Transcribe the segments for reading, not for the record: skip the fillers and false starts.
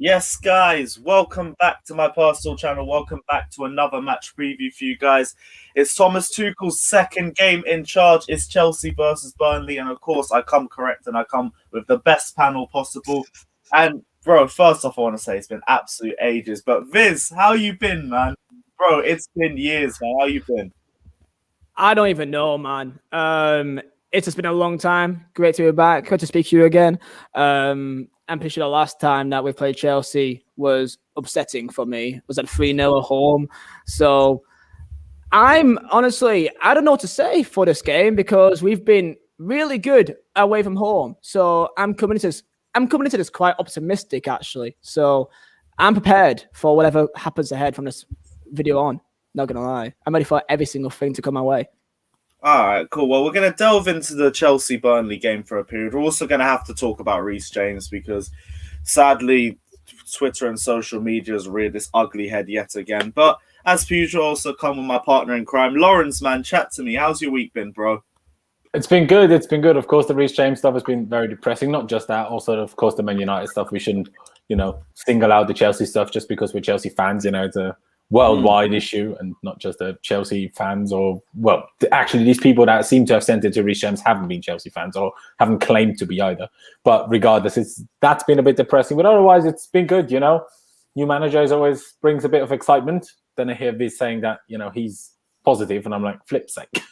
Yes, guys, welcome back to my personal channel. Welcome back to another match preview for you guys. It's Thomas Tuchel's second game in charge. It's Chelsea versus Burnley, and of course, I come correct and I come with the best panel possible. And bro, first off, I want to say it's been absolute ages. But Viz, how you been, man? Bro, it's been years, man. How you been? I don't even know, man. It's just been a long time. Great to be back. Good to speak to you again. I'm pretty sure the last time that we played Chelsea was upsetting for me. It was at 3-0 at home. So I'm honestly, I don't know what to say for this game because we've been really good away from home. So I'm coming into this quite optimistic, actually. So I'm prepared for whatever happens ahead from this video on. Not gonna lie, I'm ready for every single thing to come my way. All right, cool. Well, we're going to delve into the Chelsea-Burnley game for a period. We're also going to have to talk about Reece James because, sadly, Twitter and social media has reared this ugly head yet again. But as per usual, also come with my partner in crime, Lawrence. Man, chat to me. How's your week been, bro? It's been good. It's been good. Of course, the Reece James stuff has been very depressing. Not just that, also, of course, the Man United stuff. We shouldn't, single out the Chelsea stuff just because we're Chelsea fans. It's a worldwide issue and not just the Chelsea fans actually these people that seem to have sent it to Reece James haven't been Chelsea fans or haven't claimed to be either. But regardless, that's been a bit depressing. But otherwise, it's been good, New managers always brings a bit of excitement. Then I hear Viz saying that, he's positive, and I'm like, flip sake.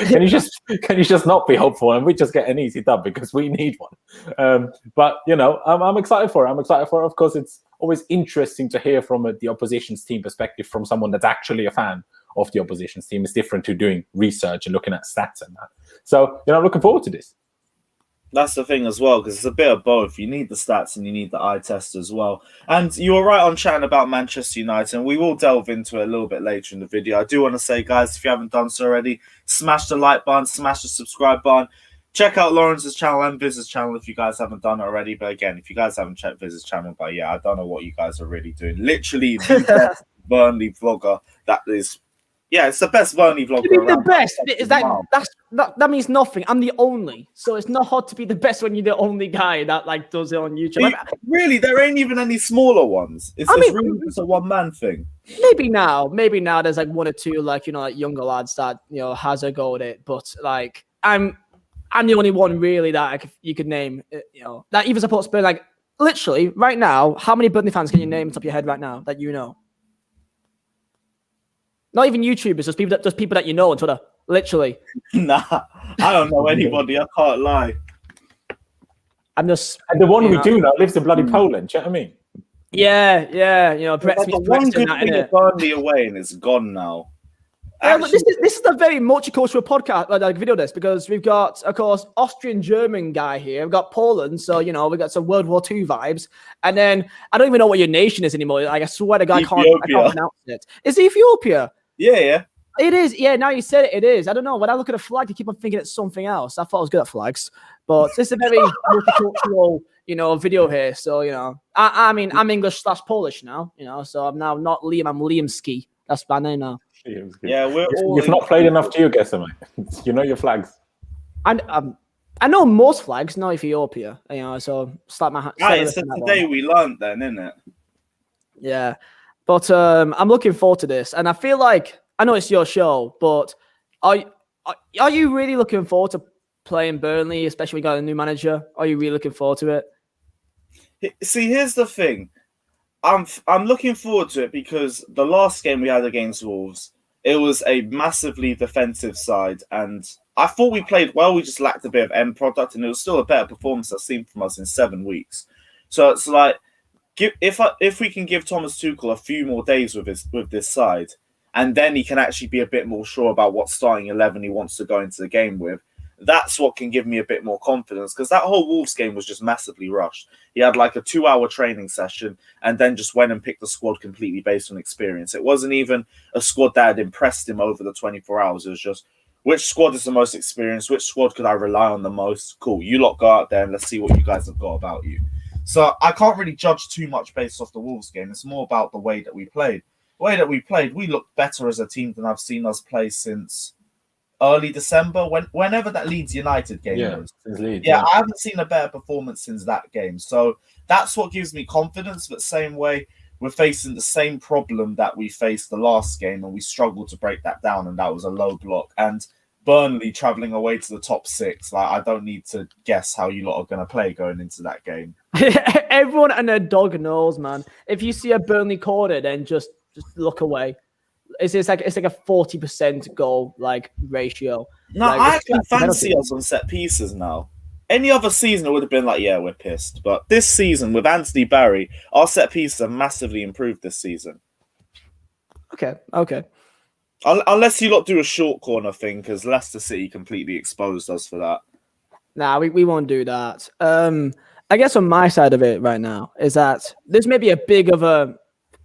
can you just not be hopeful and we just get an easy dub because we need one. But I'm excited for it. Of course, it's always interesting to hear from the opposition's team perspective from someone that's actually a fan of the opposition's team. It's different to doing research and looking at stats and that. So I'm looking forward to this. That's the thing as well, because it's a bit of both. You need the stats and you need the eye test as well. And you were right on chatting about Manchester United, and we will delve into it a little bit later in the video. I do want to say, guys, if you haven't done so already, smash the like button, smash the subscribe button. Check out Lawrence's channel and Viz's channel if you guys haven't done it already. But again, if you guys haven't checked Viz's channel, but yeah, I don't know what you guys are really doing. Literally the best Burnley vlogger that is... Yeah, it's the best Burnley vlogger. You mean the best? Is that means nothing. I'm the only, so it's not hard to be the best when you're the only guy that does it on YouTube. Really, there ain't even any smaller ones. It's really just a one-man thing. Maybe now there's one or two younger lads that has a go at it, but I'm the only one really that you could name. That even supports Burnley. Literally right now, how many Burnley fans can you name on top of your head right now that you know? Not even YouTubers, just people that you know on Twitter. Literally. Nah, I don't know anybody. I can't lie. I'm just... And the one we do know lives in bloody Poland. Do you know what I mean? Yeah. Brett's one good thing of Burnley away and it's gone now. Actually, this is a very multicultural podcast, video this, because we've got, of course, Austrian-German guy here. We've got Poland, so, we've got some World War II vibes. And then, I don't even know what your nation is anymore. I swear to God, I can't pronounce it. Is it Ethiopia? Yeah. It is. Yeah, now you said it, it is. I don't know. When I look at a flag, I keep on thinking it's something else. I thought I was good at flags. But this is a very multicultural, video here. So, I mean, I'm English/Polish now, so I'm now not Liam, I'm Liamski. That's my name now. Yeah, you've not played enough to you, guess, mate. You know your flags. And I know most flags, not Ethiopia. So slap my hand. Right, so today we learned then, isn't it? Yeah, but I'm looking forward to this, and I feel like I know it's your show, but are you really looking forward to playing Burnley, especially when you got a new manager? Are you really looking forward to it? See, here's the thing. I'm looking forward to it because the last game we had against Wolves, it was a massively defensive side, and I thought we played well. We just lacked a bit of end product, and it was still a better performance I've seen from us in 7 weeks. So it's like, if we can give Thomas Tuchel a few more days with this side, and then he can actually be a bit more sure about what starting 11 he wants to go into the game with, that's what can give me a bit more confidence, because that whole Wolves game was just massively rushed. He had like a 2-hour training session and then just went and picked the squad completely based on experience. It wasn't even a squad that had impressed him over the 24 hours. It was just, which squad is the most experienced? Which squad could I rely on the most? Cool, you lot go out there and let's see what you guys have got about you. So I can't really judge too much based off the Wolves game. It's more about the way that we played. The way that we played, we looked better as a team than I've seen us play since early December, whenever that Leeds United game was. Since Leeds, I haven't seen a better performance since that game. So that's what gives me confidence. But same way, we're facing the same problem that we faced the last game, and we struggled to break that down, and that was a low block. And Burnley travelling away to the top 6, like, I don't need to guess how you lot are going to play going into that game. Everyone and their dog knows, man. If you see a Burnley corner, then just look away. It's like a 40% goal like ratio. No, like, I actually fancy us on set pieces now. Any other season, it would have been like, yeah, we're pissed. But this season, with Anthony Barry, our set pieces have massively improved this season. Okay. Unless you lot do a short corner thing, because Leicester City completely exposed us for that. Nah, we won't do that. I guess on my side of it right now is that this may be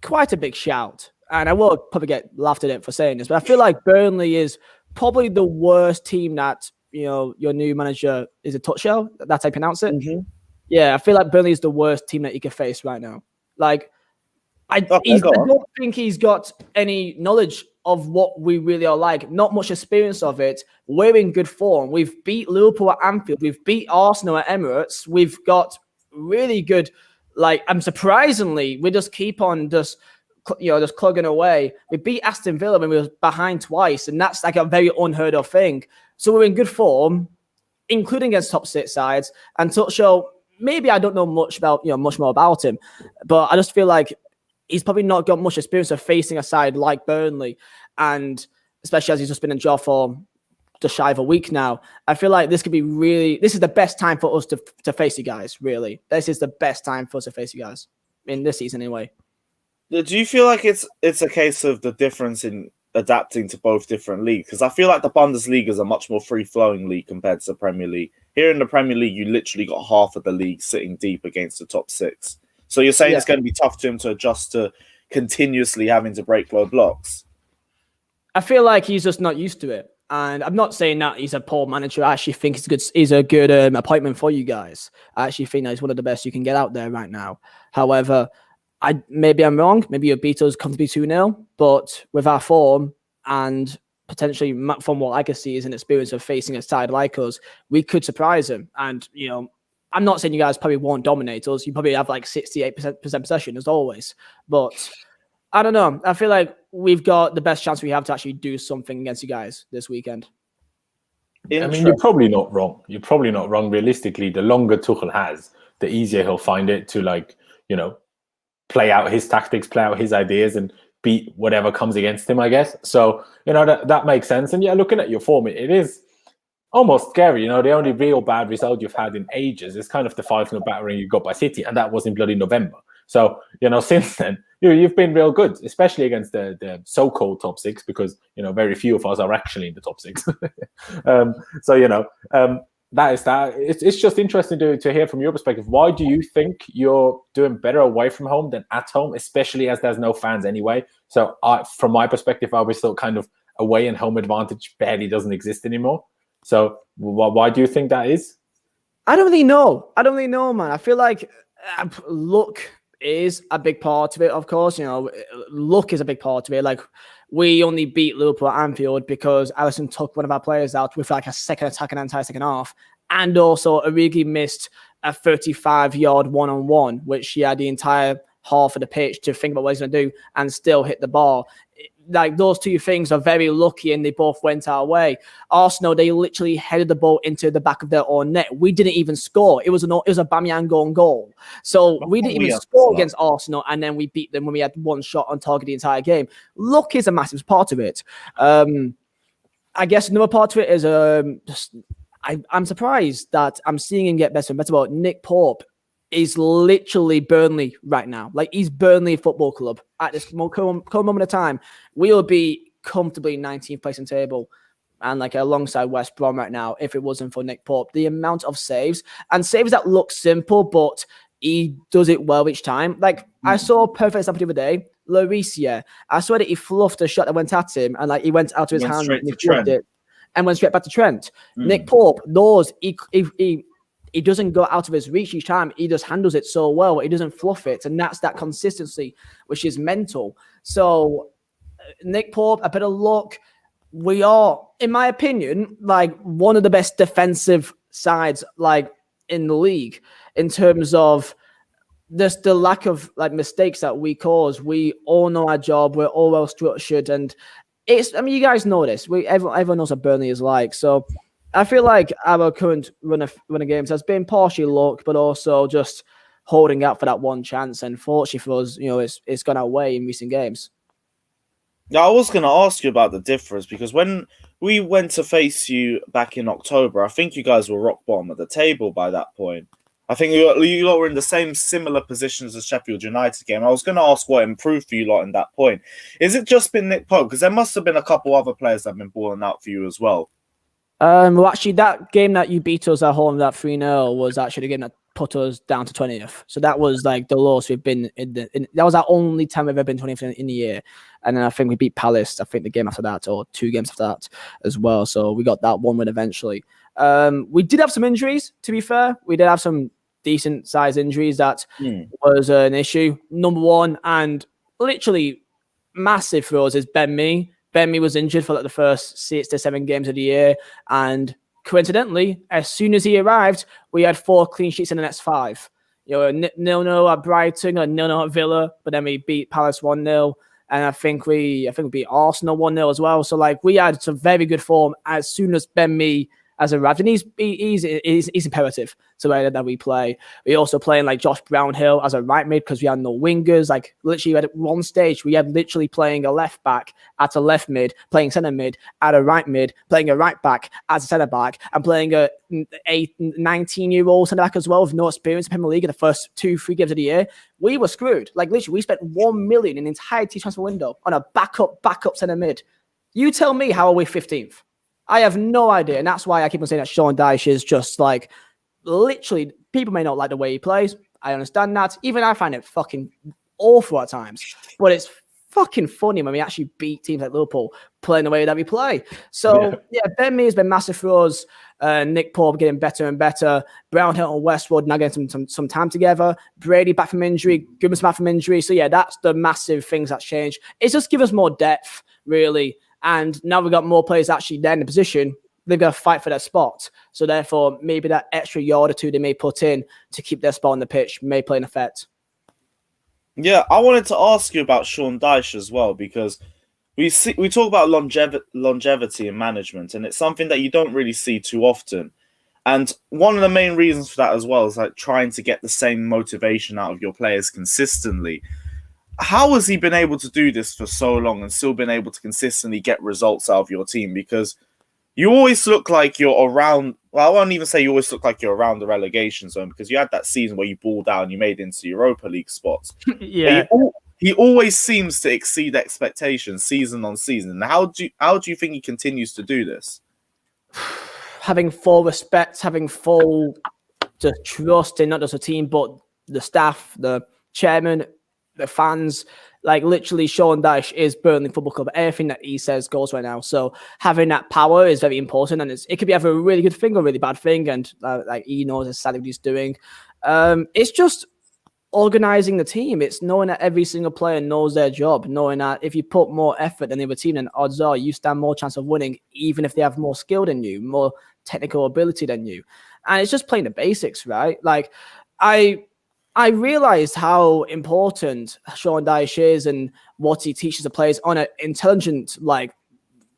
quite a big shout, and I will probably get laughed at it for saying this, but I feel like Burnley is probably the worst team that, your new manager is a tuchel. That's how you pronounce it. Mm-hmm. Yeah, I feel like Burnley is the worst team that you can face right now. Like, I don't think he's got any knowledge of what we really are like. Not much experience of it. We're in good form. We've beat Liverpool at Anfield. We've beat Arsenal at Emirates. We've got really good, surprisingly, we just keep on just plugging away. We beat Aston Villa when we were behind twice, and that's like a very unheard of thing. So we're in good form, including against top 6 sides. And Tuchel, maybe I don't know much more about him, but I just feel like he's probably not got much experience of facing a side like Burnley, and especially as he's just been in job for just shy of a week now. I feel like this is the best time for us to face you guys, really. This is the best time for us to face you guys in this season anyway. Do you feel like it's a case of the difference in adapting to both different leagues? Because I feel like the Bundesliga is a much more free-flowing league compared to the Premier League. Here in the Premier League, you literally got half of the league sitting deep against the top 6. So you're saying it's going to be tough to him to adjust to continuously having to break low blocks? I feel like he's just not used to it. And I'm not saying that he's a poor manager. I actually think he's a good appointment for you guys. I actually think that he's one of the best you can get out there right now. However, maybe I'm wrong. Maybe you'll beat us comfortably 2-0. But with our form and potentially from what I can see is an experience of facing a side like us, we could surprise him. And, I'm not saying you guys probably won't dominate us. You probably have like 68% possession as always. But I don't know. I feel like we've got the best chance we have to actually do something against you guys this weekend. I mean, you're probably not wrong. Realistically, the longer Tuchel has, the easier he'll find it to play out his tactics, play out his ideas, and beat whatever comes against him, I guess. So, that makes sense. And yeah, looking at your form, it is almost scary. The only real bad result you've had in ages is kind of the 5-0 battering you got by City, and that was in bloody November. So, since then, you've been real good, especially against the so-called top 6, because, very few of us are actually in the top 6. That is that. It's just interesting to hear from your perspective. Why do you think you're doing better away from home than at home, especially as there's no fans anyway? So, from my perspective, I was still kind of away and home advantage barely doesn't exist anymore. So why do you think that is? I don't really know, man. I feel like luck is a big part of it, of course. Luck is a big part of it. Like, we only beat Liverpool at Anfield because Alisson took one of our players out with like a second attack in the entire second half. And also Origi missed a 35-yard one-on-one, which he had the entire half of the pitch to think about what he's going to do and still hit the ball. Like, those two things are very lucky, and they both went our way. Arsenal, they literally headed the ball into the back of their own net. We didn't even score. It was a Aubameyang goal. So we didn't even score against Arsenal, and then we beat them when we had one shot on target the entire game. Luck is a massive part of it. I guess another part of it is I'm surprised that I'm seeing him get better and better. But Nick Pope is literally Burnley right now. Like, he's Burnley Football Club at this current moment of time. We'll be comfortably 19th place in table and alongside West Brom right now if it wasn't for Nick Pope. The amount of saves that look simple, but he does it well each time. I saw a perfect example the other day. Reece, I saw that he fluffed a shot that went at him, and he went out of his hand and he fluffed it and went straight back to Trent. Nick Pope knows he doesn't go out of his reach each time. He just handles it so well. He doesn't fluff it. And that's that consistency, which is mental. So Nick Pope, a bit of luck. we are, in my opinion, like one of the best defensive sides like in the league in terms of just the lack of like mistakes that we cause. We all know our job. We're all well structured, and you guys know this. Everyone knows what Burnley is like. So I feel like our current run of games has been partially luck, but also just holding out for that one chance. And fortunately for us, it's gone our way in recent games. Yeah, I was going to ask you about the difference because when we went to face you back in October, I think you guys were rock bottom of the table by that point. I think you lot were in the same similar positions as Sheffield United game. I was going to ask what improved for you lot in that point. Is it just been Nick Pope? Because there must have been a couple other players that have been balling out for you as well. Well, actually, that game that you beat us at home, that 3-0, was actually the game that put us down to 20th. So that was like the lowest we've been that was our only time we've ever been 20th in the year. And then I think we beat Palace, I think the game after that, or 2 games after that as well. So we got that one win eventually. We did have some injuries, to be fair. We did have some decent sized injuries. That was an issue. Number one, and literally massive for us, is Ben Mee. Ben Mee was injured for like the first 6 to 7 games of the year, and coincidentally, as soon as he arrived, we had 4 clean sheets in the next 5. 0-0 at Brighton, 0-0 at Villa, but then we beat Palace 1-0, and I think we beat Arsenal 1-0 as well. So like we had some very good form as soon as Ben Mee has arrived, and he's imperative to that we play. We also playing like Josh Brownhill as a right mid because we had no wingers. Like literally at one stage, we had literally playing a left back at a left mid, playing centre mid at a right mid, playing a right back as a centre back, and playing a 19-year-old centre back as well with no experience in Premier League in the first 2-3 games of the year. We were screwed. Like literally, we spent 1 million in the entire transfer window on a backup centre mid. You tell me, how are we 15th? I have no idea. And that's why I keep on saying that Sean Dyche is just like, literally, people may not like the way he plays. I understand that. Even I find it fucking awful at times. But it's fucking funny when we actually beat teams like Liverpool playing the way that we play. So, yeah, Ben Mee has been massive for us. Nick Pope getting better and better. Brownhill and Westwood now getting some time together. Brady back from injury. Goodman's back from injury. So, yeah, that's the massive things that's changed. It's just give us more depth, really. And now we've got more players actually there in the position. They've got to fight for their spot. So therefore, maybe that extra yard or 2 they may put in to keep their spot on the pitch may play an effect. Yeah, I wanted to ask you about Sean Dyche as well, because we talk about longevity in management, and it's something that you don't really see too often. And one of the main reasons for that as well is like trying to get the same motivation out of your players consistently. How has he been able to do this for so long and still been able to consistently get results out of your team? Because you always look like you're around. Well, I won't even say you always look like you're around the relegation zone, because you had that season where you balled out and you made it into Europa League spots. Yeah, he always seems to exceed expectations season on season. And how do you think he continues to do this? Having full respect, having full trust in not just the team but the staff, the chairman, the fans. Like literally, Sean Dyche is Burnley Football Club. Everything that he says goes right now. So having that power is very important, and it could be either a really good thing or a really bad thing. And like he knows exactly what he's doing. It's just organizing the team. It's knowing that every single player knows their job. Knowing that if you put more effort than the other team, then odds are you stand more chance of winning, even if they have more skill than you, more technical ability than you. And it's just playing the basics, right? Like I realized how important Sean Dyche is and what he teaches the players on an intelligent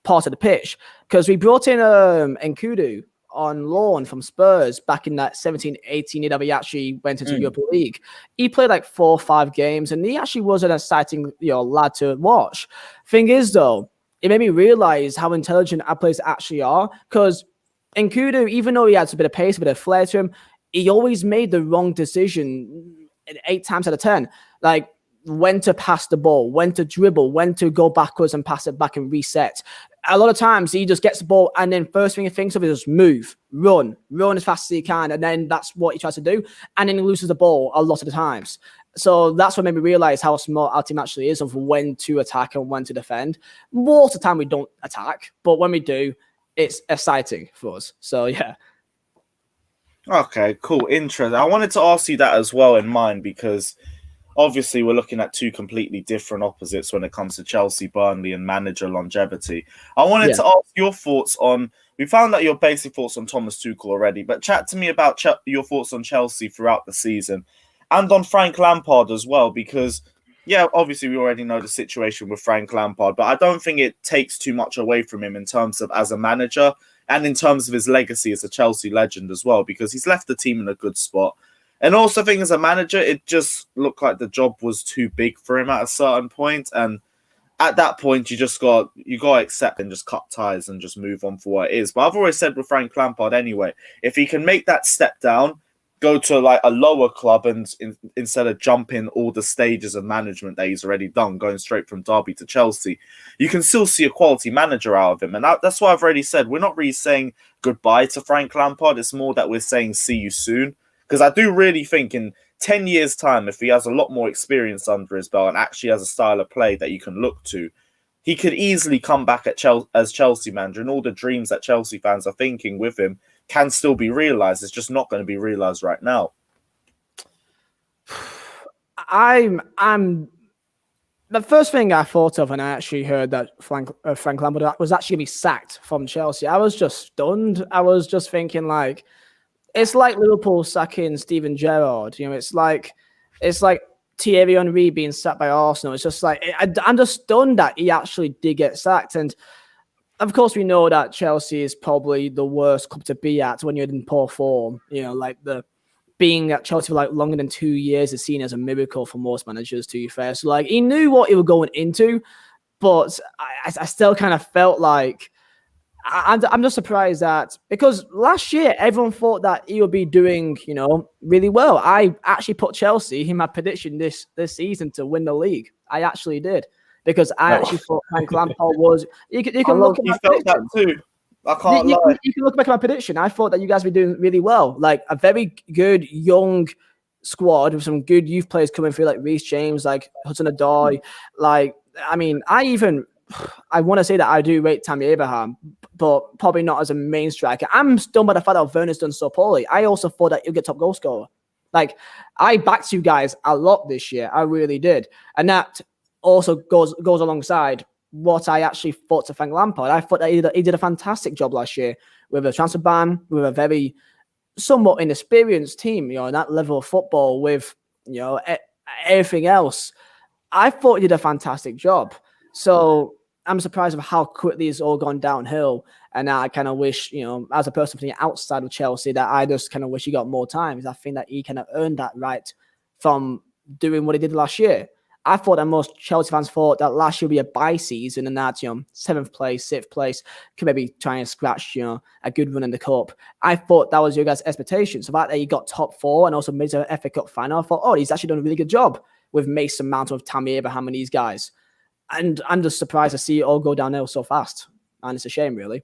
part of the pitch. Because we brought in Nkudu on loan from Spurs back in that 17-18 year that we actually went into Europa League. He played like 4 or 5 games, and he actually was an exciting lad to watch. Thing is, though, it made me realize how intelligent our players actually are. Because Nkudu, even though he had a bit of pace, a bit of flair to him, he always made the wrong decision 8 times out of 10. Like when to pass the ball, when to dribble, when to go backwards and pass it back and reset. A lot of times he just gets the ball and then first thing he thinks of is just move, run as fast as he can. And then that's what he tries to do. And then he loses the ball a lot of the times. So that's what made me realize how smart our team actually is of when to attack and when to defend. Most of the time we don't attack, but when we do, it's exciting for us. So yeah. Okay, cool. Interesting. I wanted to ask you that as well in mind, because obviously we're looking at two completely different opposites when it comes to Chelsea, Burnley, and manager longevity. I wanted to ask your thoughts on. We found out your basic thoughts on Thomas Tuchel already, but chat to me about your thoughts on Chelsea throughout the season and on Frank Lampard as well, because, yeah, obviously we already know the situation with Frank Lampard, but I don't think it takes too much away from him in terms of as a manager and in terms of his legacy as a Chelsea legend as well, because he's left the team in a good spot. And also, I think as a manager, it just looked like the job was too big for him at a certain point, and at that point, you got to accept and just cut ties and just move on for what it is. But I've always said with Frank Lampard anyway, if he can make that step down, go to like a lower club and instead of jumping all the stages of management that he's already done, going straight from Derby to Chelsea, you can still see a quality manager out of him. And that's why I've already said we're not really saying goodbye to Frank Lampard. It's more that we're saying see you soon. Because I do really think in 10 years' time, if he has a lot more experience under his belt and actually has a style of play that you can look to, he could easily come back as Chelsea manager, and all the dreams that Chelsea fans are thinking with him can still be realised. It's just not going to be realised right now. I'm the first thing I thought of when I actually heard that Frank Lampard was actually going to be sacked from Chelsea, I was just stunned. I was just thinking like, it's like Liverpool sacking Steven Gerrard. You know, it's like Thierry Henry being sacked by Arsenal. It's just like I'm just stunned that he actually did get sacked. And of course, we know that Chelsea is probably the worst club to be at when you're in poor form. You know, like being at Chelsea for like longer than 2 years is seen as a miracle for most managers. To be fair, so like he knew what he was going into, but I still kind of felt like. I'm just surprised that because last year everyone thought that he would be doing, you know, really well. I actually put Chelsea in my prediction this season to win the league. I actually did because I actually thought Frank Lampard was. You can look at my felt that too. I can't lie. You can look back at my prediction. I thought that you guys were doing really well, like a very good young squad with some good youth players coming through, like Reece James, like Hudson-Odoi. Like, I mean, I want to say that I do rate Tammy Abraham, but probably not as a main striker. I'm stunned by the fact that Werner's done so poorly. I also thought that he'll get top goal scorer. Like, I backed you guys a lot this year. I really did. And that also goes alongside what I actually thought to Frank Lampard. I thought that he did a fantastic job last year with a transfer ban, with a very somewhat inexperienced team, you know, in that level of football with, you know, everything else. I thought he did a fantastic job. So I'm surprised of how quickly it's all gone downhill. And I kind of wish, you know, as a person from the outside of Chelsea, that I just kind of wish he got more time, because I think that he kind of earned that right from doing what he did last year. I thought that most Chelsea fans thought that last year would be a bye season and that, you know, 7th place, 6th place, could maybe try and scratch, you know, a good run in the cup. I thought that was your guys' expectation. So that he got top 4 and also made the FA Cup final, I thought, oh, he's actually done a really good job with Mason Mount, with Tammy Abraham and these guys. And I'm just surprised to see it all go downhill so fast. And it's a shame, really.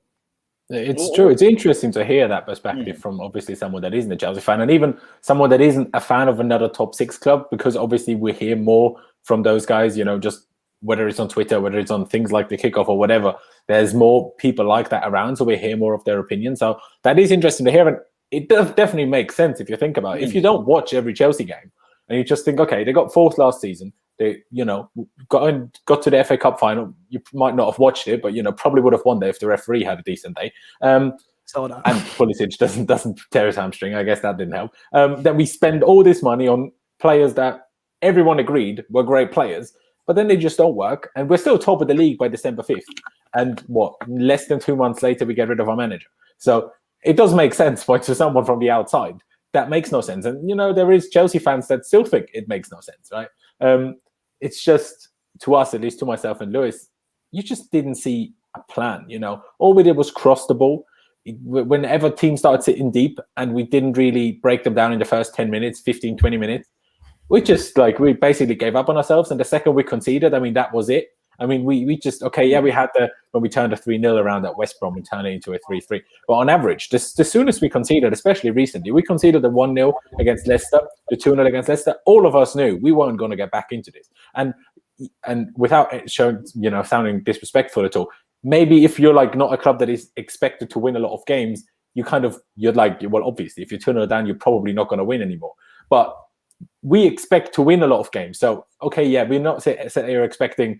It's true. It's interesting to hear that perspective from obviously someone that isn't a Chelsea fan, and even someone that isn't a fan of another top 6 club, because obviously we hear more from those guys, you know, just whether it's on Twitter, whether it's on things like the Kickoff or whatever, there's more people like that around, so we hear more of their opinions. So that is interesting to hear, and it does definitely make sense if you think about it. If you don't watch every Chelsea game and you just think, okay, they got 4th last season, they, you know, got to the FA Cup final. You might not have watched it, but you know, probably would have won there if the referee had a decent day. And Pulisic doesn't tear his hamstring. I guess that didn't help. Then we spend all this money on players that everyone agreed were great players, but then they just don't work. And we're still top of the league by December 5th. And less than 2 months later, we get rid of our manager. So it does make sense, but to someone from the outside, that makes no sense. And you know, there is Chelsea fans that still think it makes no sense, right? It's just, to us, at least to myself and Lewis, you just didn't see a plan, you know. All we did was cross the ball. Whenever teams started sitting deep and we didn't really break them down in the first 10 minutes, 15, 20 minutes, we basically gave up on ourselves. And the second we conceded, I mean, that was it. I mean, we just, okay, yeah, we had when we turned a 3-0 around at West Brom and turned it into a 3-3. But on average, the soonest we conceded, especially recently, we conceded the 1-0 against Leicester, the 2-0 against Leicester. All of us knew we weren't going to get back into this. And without it showing, you know, sounding disrespectful at all, maybe if you're like not a club that is expected to win a lot of games, you're like, well, obviously, if you're 2-0 down, you're probably not going to win anymore. But we expect to win a lot of games. So, okay, yeah, we're not you're expecting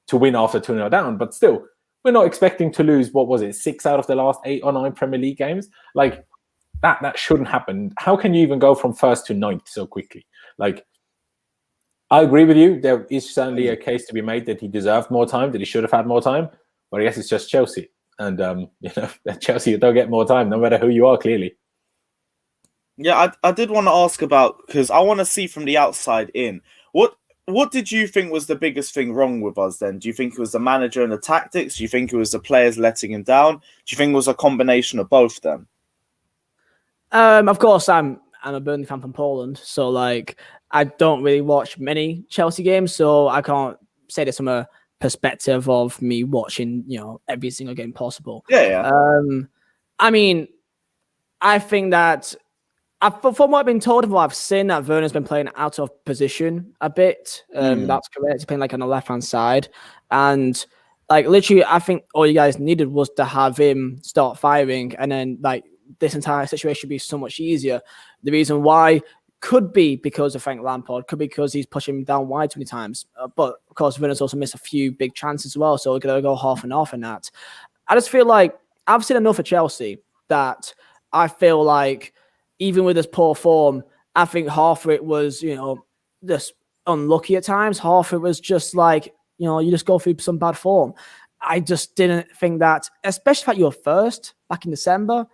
to win after 2-0 down, but still, we're not expecting to lose, 6 out of the last 8 or 9 Premier League games? Like, that shouldn't happen. How can you even go from first to ninth so quickly? Like, I agree with you. There is certainly a case to be made that he deserved more time, that he should have had more time. But I guess it's just Chelsea. And, at Chelsea, you don't get more time, no matter who you are, clearly. Yeah, I did want to ask about, because I want to see from the outside in. What did you think was the biggest thing wrong with us then? Do you think it was the manager and the tactics? Do you think it was the players letting him down? Do you think it was a combination of both then? Of course, I'm a Burnley fan from Poland, so like I don't really watch many Chelsea games, so I can't say this from a perspective of me watching, every single game possible. Yeah. I mean, I think that from what I've been told of what I've seen, that Werner's been playing out of position a bit. That's correct. He's playing like on the left-hand side. And like literally, I think all you guys needed was to have him start firing, and then like this entire situation would be so much easier. The reason why could be because of Frank Lampard, could be because he's pushing him down wide too many times. But of course, Werner's also missed a few big chances as well, so we're going to go half and half in that. I just feel like I've seen enough of Chelsea that I feel like even with this poor form, I think half of it was, just unlucky at times. Half of it was just like, you just go through some bad form. I just didn't think that, especially if you were first back in December.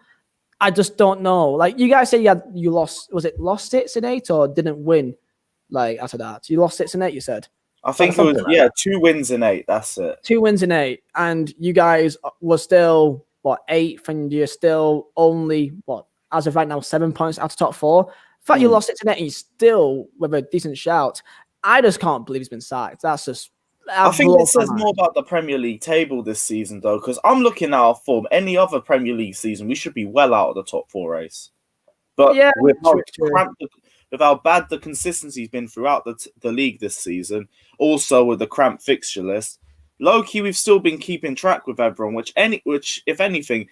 I just don't know. Like you guys say you lost, was it lost 6 in 8 or didn't win? Like after that, you lost 6 in 8, you said? I think it was, like 2 wins in 8. That's it. 2 wins in 8. And you guys were still, 8th, and you're still only, as of right now, 7 points out of top 4. The fact you lost 6 in 8 and you still with a decent shout, I just can't believe he's been sacked. That's just... I think it says more about the Premier League table this season, though, because I'm looking at our form. Any other Premier League season, we should be well out of the top 4 race. But yeah, with how bad the consistency's been throughout the league this season, also with the cramped fixture list, low-key, we've still been keeping track with everyone, which if anything,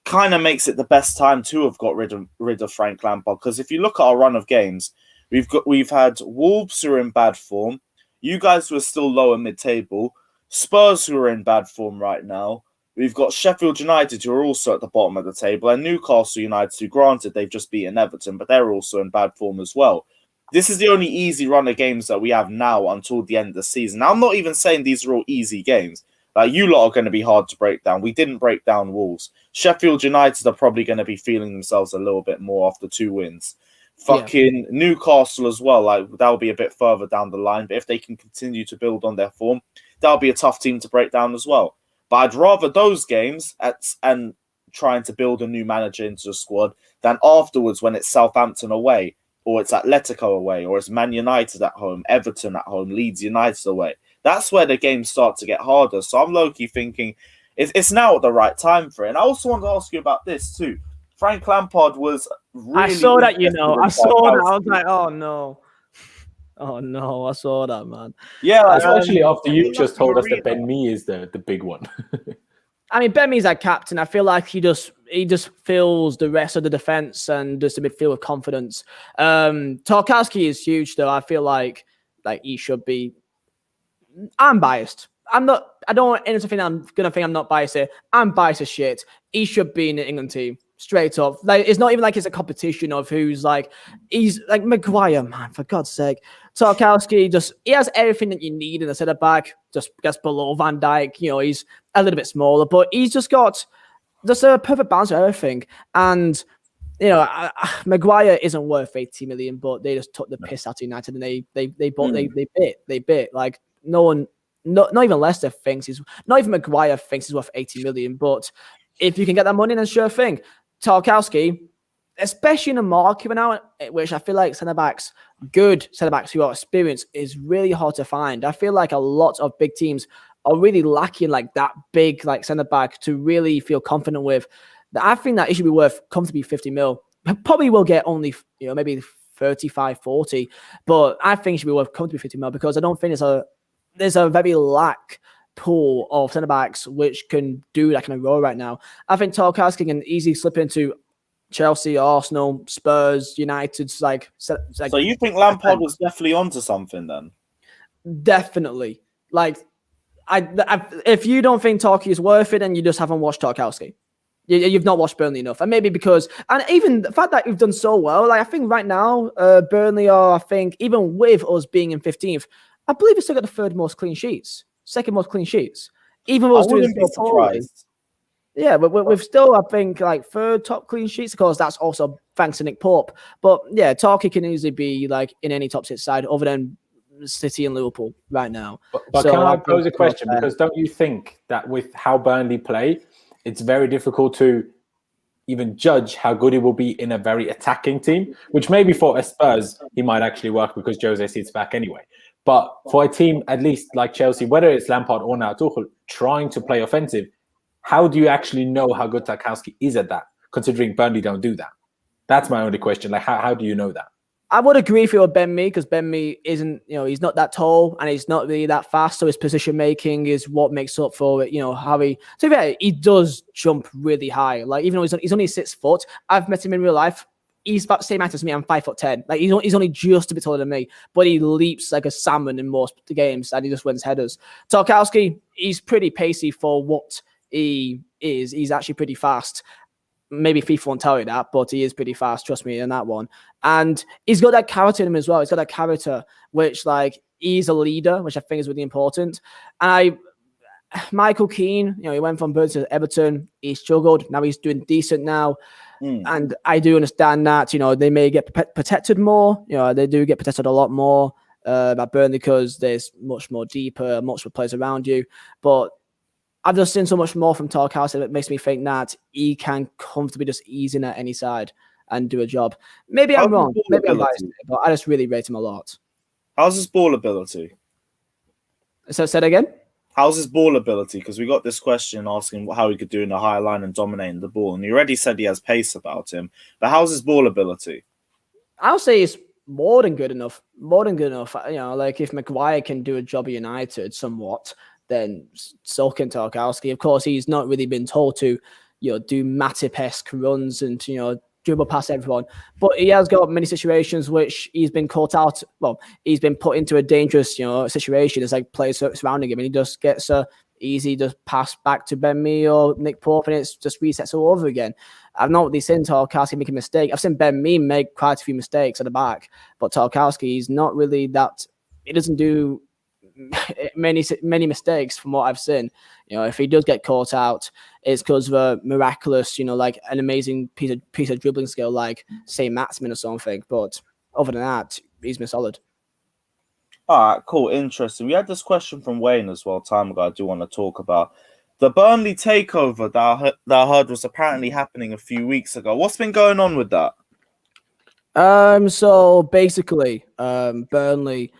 kind of makes it the best time to have got rid of Frank Lampard. Because if you look at our run of games, we've had Wolves who are in bad form. You guys who are still lower mid-table. Spurs who are in bad form right now. We've got Sheffield United who are also at the bottom of the table. And Newcastle United who, granted, they've just beaten Everton, but they're also in bad form as well. This is the only easy run of games that we have now until the end of the season. Now, I'm not even saying these are all easy games. Like, you lot are going to be hard to break down. We didn't break down Wolves. Sheffield United are probably going to be feeling themselves a little bit more after 2 wins. Fucking Newcastle as well. Like, that'll be a bit further down the line. But if they can continue to build on their form, that'll be a tough team to break down as well. But I'd rather those games and trying to build a new manager into the squad than afterwards when it's Southampton away, or it's Atletico away, or it's Man United at home, Everton at home, Leeds United away. That's where the games start to get harder. So I'm low-key thinking it's now at the right time for it. And I also want to ask you about this too. Frank Lampard was really... I saw that, I saw that. I was like, oh no. Oh no, I saw that, man. Yeah, especially after you just told us that Ben Mee is the big one. I mean, Ben Mee's our captain. I feel like he just fills the rest of the defense and just a midfield with confidence. Tarkowski is huge, though. I feel like he should be. I'm biased. I'm not. I don't want anyone to think I'm gonna think I'm not biased here. I'm biased as shit. He should be in the England team. Straight up. Like, it's not even like it's a competition of who's like, he's like Maguire, man, for God's sake. Tarkowski he has everything that you need in a centre back, just gets below Van Dijk. He's a little bit smaller, but he's just got just a perfect balance of everything. And, Maguire isn't worth 80 million, but they just took the piss out of United and they bit. Like, no one, not even Leicester thinks not even Maguire thinks he's worth 80 million, but if you can get that money, then sure thing. Tarkowski, especially in a market right now, which I feel like good centre-backs who are experienced, is really hard to find. I feel like a lot of big teams are really lacking like that big centre-back to really feel confident with. I think that it should be worth comfortably 50 mil. Probably will get only maybe 35, 40, but I think it should be worth comfortably 50 mil because I don't think there's a very lack pool of centre backs which can do that kind of role right now. I think Tarkowski can easily slip into Chelsea, Arsenal, Spurs, United's like So you think Lampard was definitely onto something then? Definitely. Like, if you don't think Tarky is worth it, then you just haven't watched Tarkowski. You've not watched Burnley enough. And maybe because, and even the fact that you've done so well, like I think right now, Burnley are, I think, even with us being in 15th, I believe it's still got the third most clean sheets, second most clean sheets. Even with us doing so poorly. Yeah, but we've still, I think, like third top clean sheets, because that's also thanks to Nick Pope. But yeah, Tarky can easily be like in any top 6 side other than City and Liverpool right now. But so can I pose a question? Because don't you think that with how Burnley play, it's very difficult to even judge how good he will be in a very attacking team, which maybe for a Spurs, he might actually work because Jose sits back anyway. But for a team, at least like Chelsea, whether it's Lampard or now Tuchel, trying to play offensive, how do you actually know how good Tarkowski is at that, considering Burnley don't do that? That's my only question. Like, how do you know that? I would agree with you with Ben Mee, because Ben Mee isn't, he's not that tall and he's not really that fast. So his position making is what makes up for it. How he, to be fair, he does jump really high. Like, even though he's only 6 foot, I've met him in real life. He's about the same height as me. I'm 5'10". Like, he's only just a bit taller than me, but he leaps like a salmon in most of the games and he just wins headers. Tarkowski, he's pretty pacey for what he is. He's actually pretty fast. Maybe FIFA won't tell you that, but he is pretty fast. Trust me in that one. And he's got that character in him as well. He's got that character, which like he's a leader, which I think is really important. And Michael Keane, he went from Burnley to Everton. He struggled. Now he's doing decent now. And I do understand that, they may get protected more. They do get protected a lot more at Burnley because there's much more deeper, much more players around you. But I've just seen so much more from Tarkowski that makes me think that he can comfortably just ease in at any side and do a job. Maybe I'm wrong. Maybe I'm biased, but I just really rate him a lot. How's his ball ability? So say that again? How's his ball ability? Because we got this question asking how he could do in the higher line and dominating the ball. And you already said he has pace about him. But how's his ball ability? I'll say it's more than good enough. More than good enough. Like if Maguire can do a job at United somewhat, then so can Tarkowski. Of course, he's not really been told to, do Matip-esque runs and, dribble past everyone. But he has got many situations which he's been caught out. Well, he's been put into a dangerous, situation. It's like players surrounding him, and he just gets a easy just pass back to Ben Mee or Nick Pope, and it's just resets all over again. I've not really seen Tarkowski make a mistake. I've seen Ben Mee make quite a few mistakes at the back, but Tarkowski, he's not really that. He doesn't do many mistakes from what I've seen. If he does get caught out, it's because of a miraculous, like an amazing piece of dribbling skill, like say Matsman or something. But other than that, he's been solid. All right, cool, interesting. We had this question from Wayne as well time ago. I do want to talk about the Burnley takeover that I heard was apparently happening a few weeks ago. What's been going on with that? So basically, Burnley,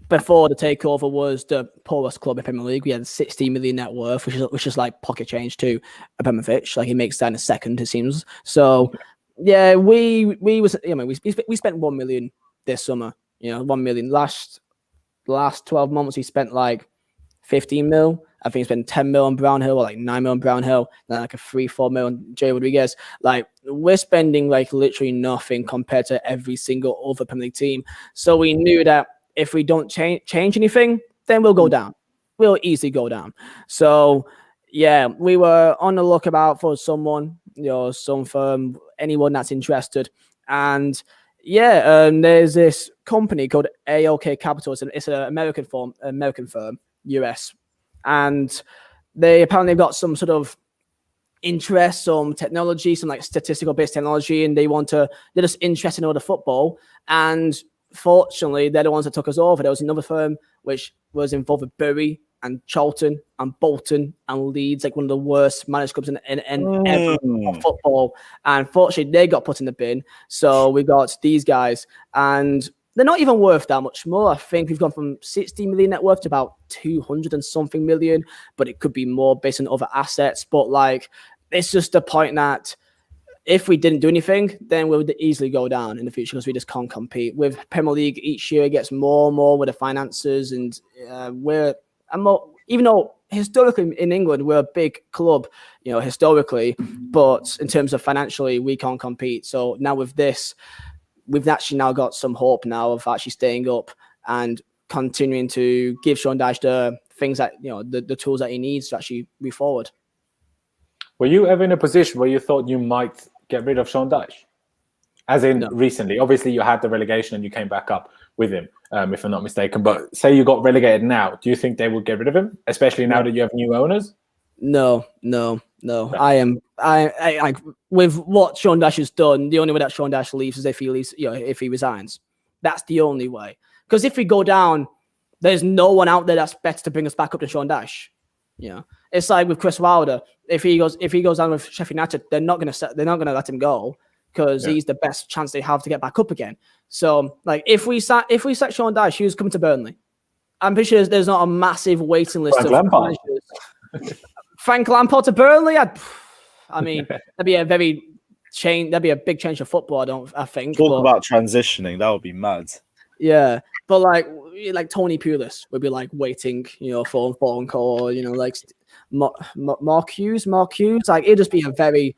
before the takeover, was the poorest club in Premier League. We had 60 million net worth, which is like pocket change to Abramovich. Like he makes that in a second, it seems. So yeah, we spent 1 million this summer. 1 million. Last 12 months, we spent like 15 mil. I think we spent 10 mil on Brownhill, or like 9 mil on Brownhill, then like a 3-4 mil on Jay Rodriguez. Like we're spending like literally nothing compared to every single other Premier League team. So we knew that if we don't change anything, then we'll go down. We'll easily go down. So yeah, we were on the lookout for someone, some firm, anyone that's interested. And yeah, there's this company called AOK Capital. It's an American firm, US. And they apparently got some sort of interest, some technology, some like statistical based technology, and they're just interested in all the football. And fortunately, they're the ones that took us over. There was another firm which was involved with Bury and Charlton and Bolton and Leeds, like one of the worst managed clubs in ever of football. And fortunately, they got put in the bin. So we got these guys, and they're not even worth that much more. I think we've gone from 60 million net worth to about 200 and something million, but it could be more based on other assets. But like, it's just the point that if we didn't do anything, then we would easily go down in the future because we just can't compete. With Premier League, each year it gets more and more with the finances, and even though historically in England we're a big club, historically, but in terms of financially we can't compete. So now with this, we've actually now got some hope now of actually staying up and continuing to give Sean Dyche the things that, the tools that he needs to actually move forward. Were you ever in a position where you thought you might get rid of Sean Dyche? As in recently, obviously you had the relegation and you came back up with him, if I'm not mistaken. But say you got relegated now, do you think they would get rid of him, especially now that you have new owners? No. I with what Sean Dyche has done, the only way that Sean Dyche leaves is if he leaves, if he resigns. That's the only way. Because if we go down, there's no one out there that's better to bring us back up to Sean Dyche. It's like with Chris Wilder. If he goes down with Sheffield United, they're not gonna let him go because he's the best chance they have to get back up again. So, like, if we sack Sean Dyche, who's coming to Burnley? I'm pretty sure there's not a massive waiting list Frank of Lampard. Frank Lampard to Burnley. I mean, that'd be a big change of football. I think. Talk about transitioning. That would be mad. Yeah, but like Tony Pulis would be like waiting, for a phone call, like Mark Hughes. Like it'd just be a very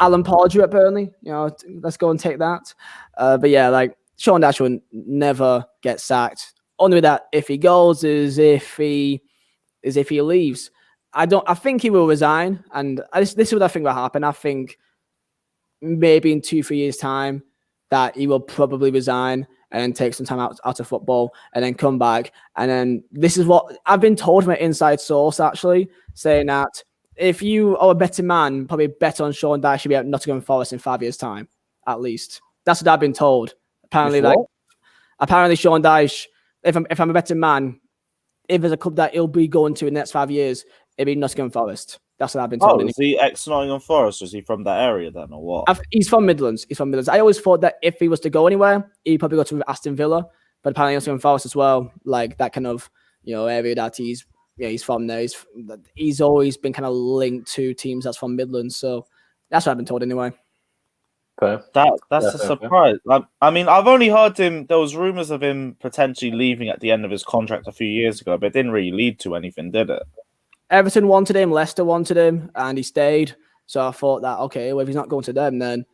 Alan Pardew at Burnley. Let's go and take that. But yeah, like Sean Dyche would never get sacked. Only that if he goes is if he leaves. I think he will resign, and this is what I think will happen. I think maybe in 2-3 years' time that he will probably resign and then take some time out of football and then come back. And then this is what I've been told from an inside source, actually, saying that if you are a betting man, probably bet on Sean Dyche should be at Nottingham Forest in 5 years' time, at least. That's what I've been told. Apparently Sean Dyche, if I'm a betting man, if there's a club that he'll be going to in the next 5 years, it'll be Nottingham Forest. That's what I've been told. Is he ex-Nottingham Forest? Is he from that area then, or what? He's from Midlands. I always thought that if he was to go anywhere, he'd probably go to Aston Villa. But apparently Nottingham Forest as well, like that kind of area that he's from there. He's always been kind of linked to teams that's from Midlands. So that's what I've been told anyway. Okay. That's a surprise. I mean, I've only heard him. There was rumors of him potentially leaving at the end of his contract a few years ago, but it didn't really lead to anything, did it? Everton wanted him, Leicester wanted him, and he stayed. So I thought that, okay, well, if he's not going to them, then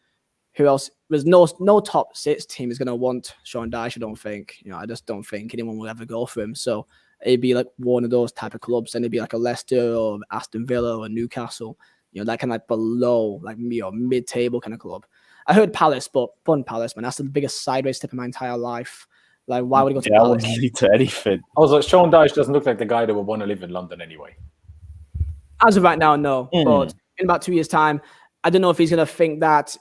who else? There's no top 6 team is going to want Sean Dyche, I don't think. I just don't think anyone will ever go for him. So it'd be like one of those type of clubs. Then it'd be like a Leicester or Aston Villa or Newcastle. That kind of like below, like mid-table kind of club. I heard Palace, but fun Palace, man. That's the biggest sideways step in my entire life. Like, why would he go to Palace? I wouldn't lead to anything. I was like, Sean Dyche doesn't look like the guy that would want to live in London anyway. As of right now, no. But in about 2 years' time, I don't know if he's going to think that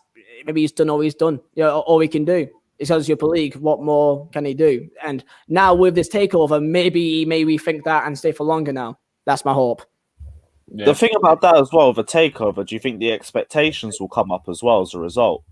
maybe he's done all he's done, all he can do. It's as Super League. What more can he do? And now with this takeover, maybe we think that and stay for longer now. That's my hope. Yeah. The thing about that as well, the takeover, do you think the expectations will come up as well as a result?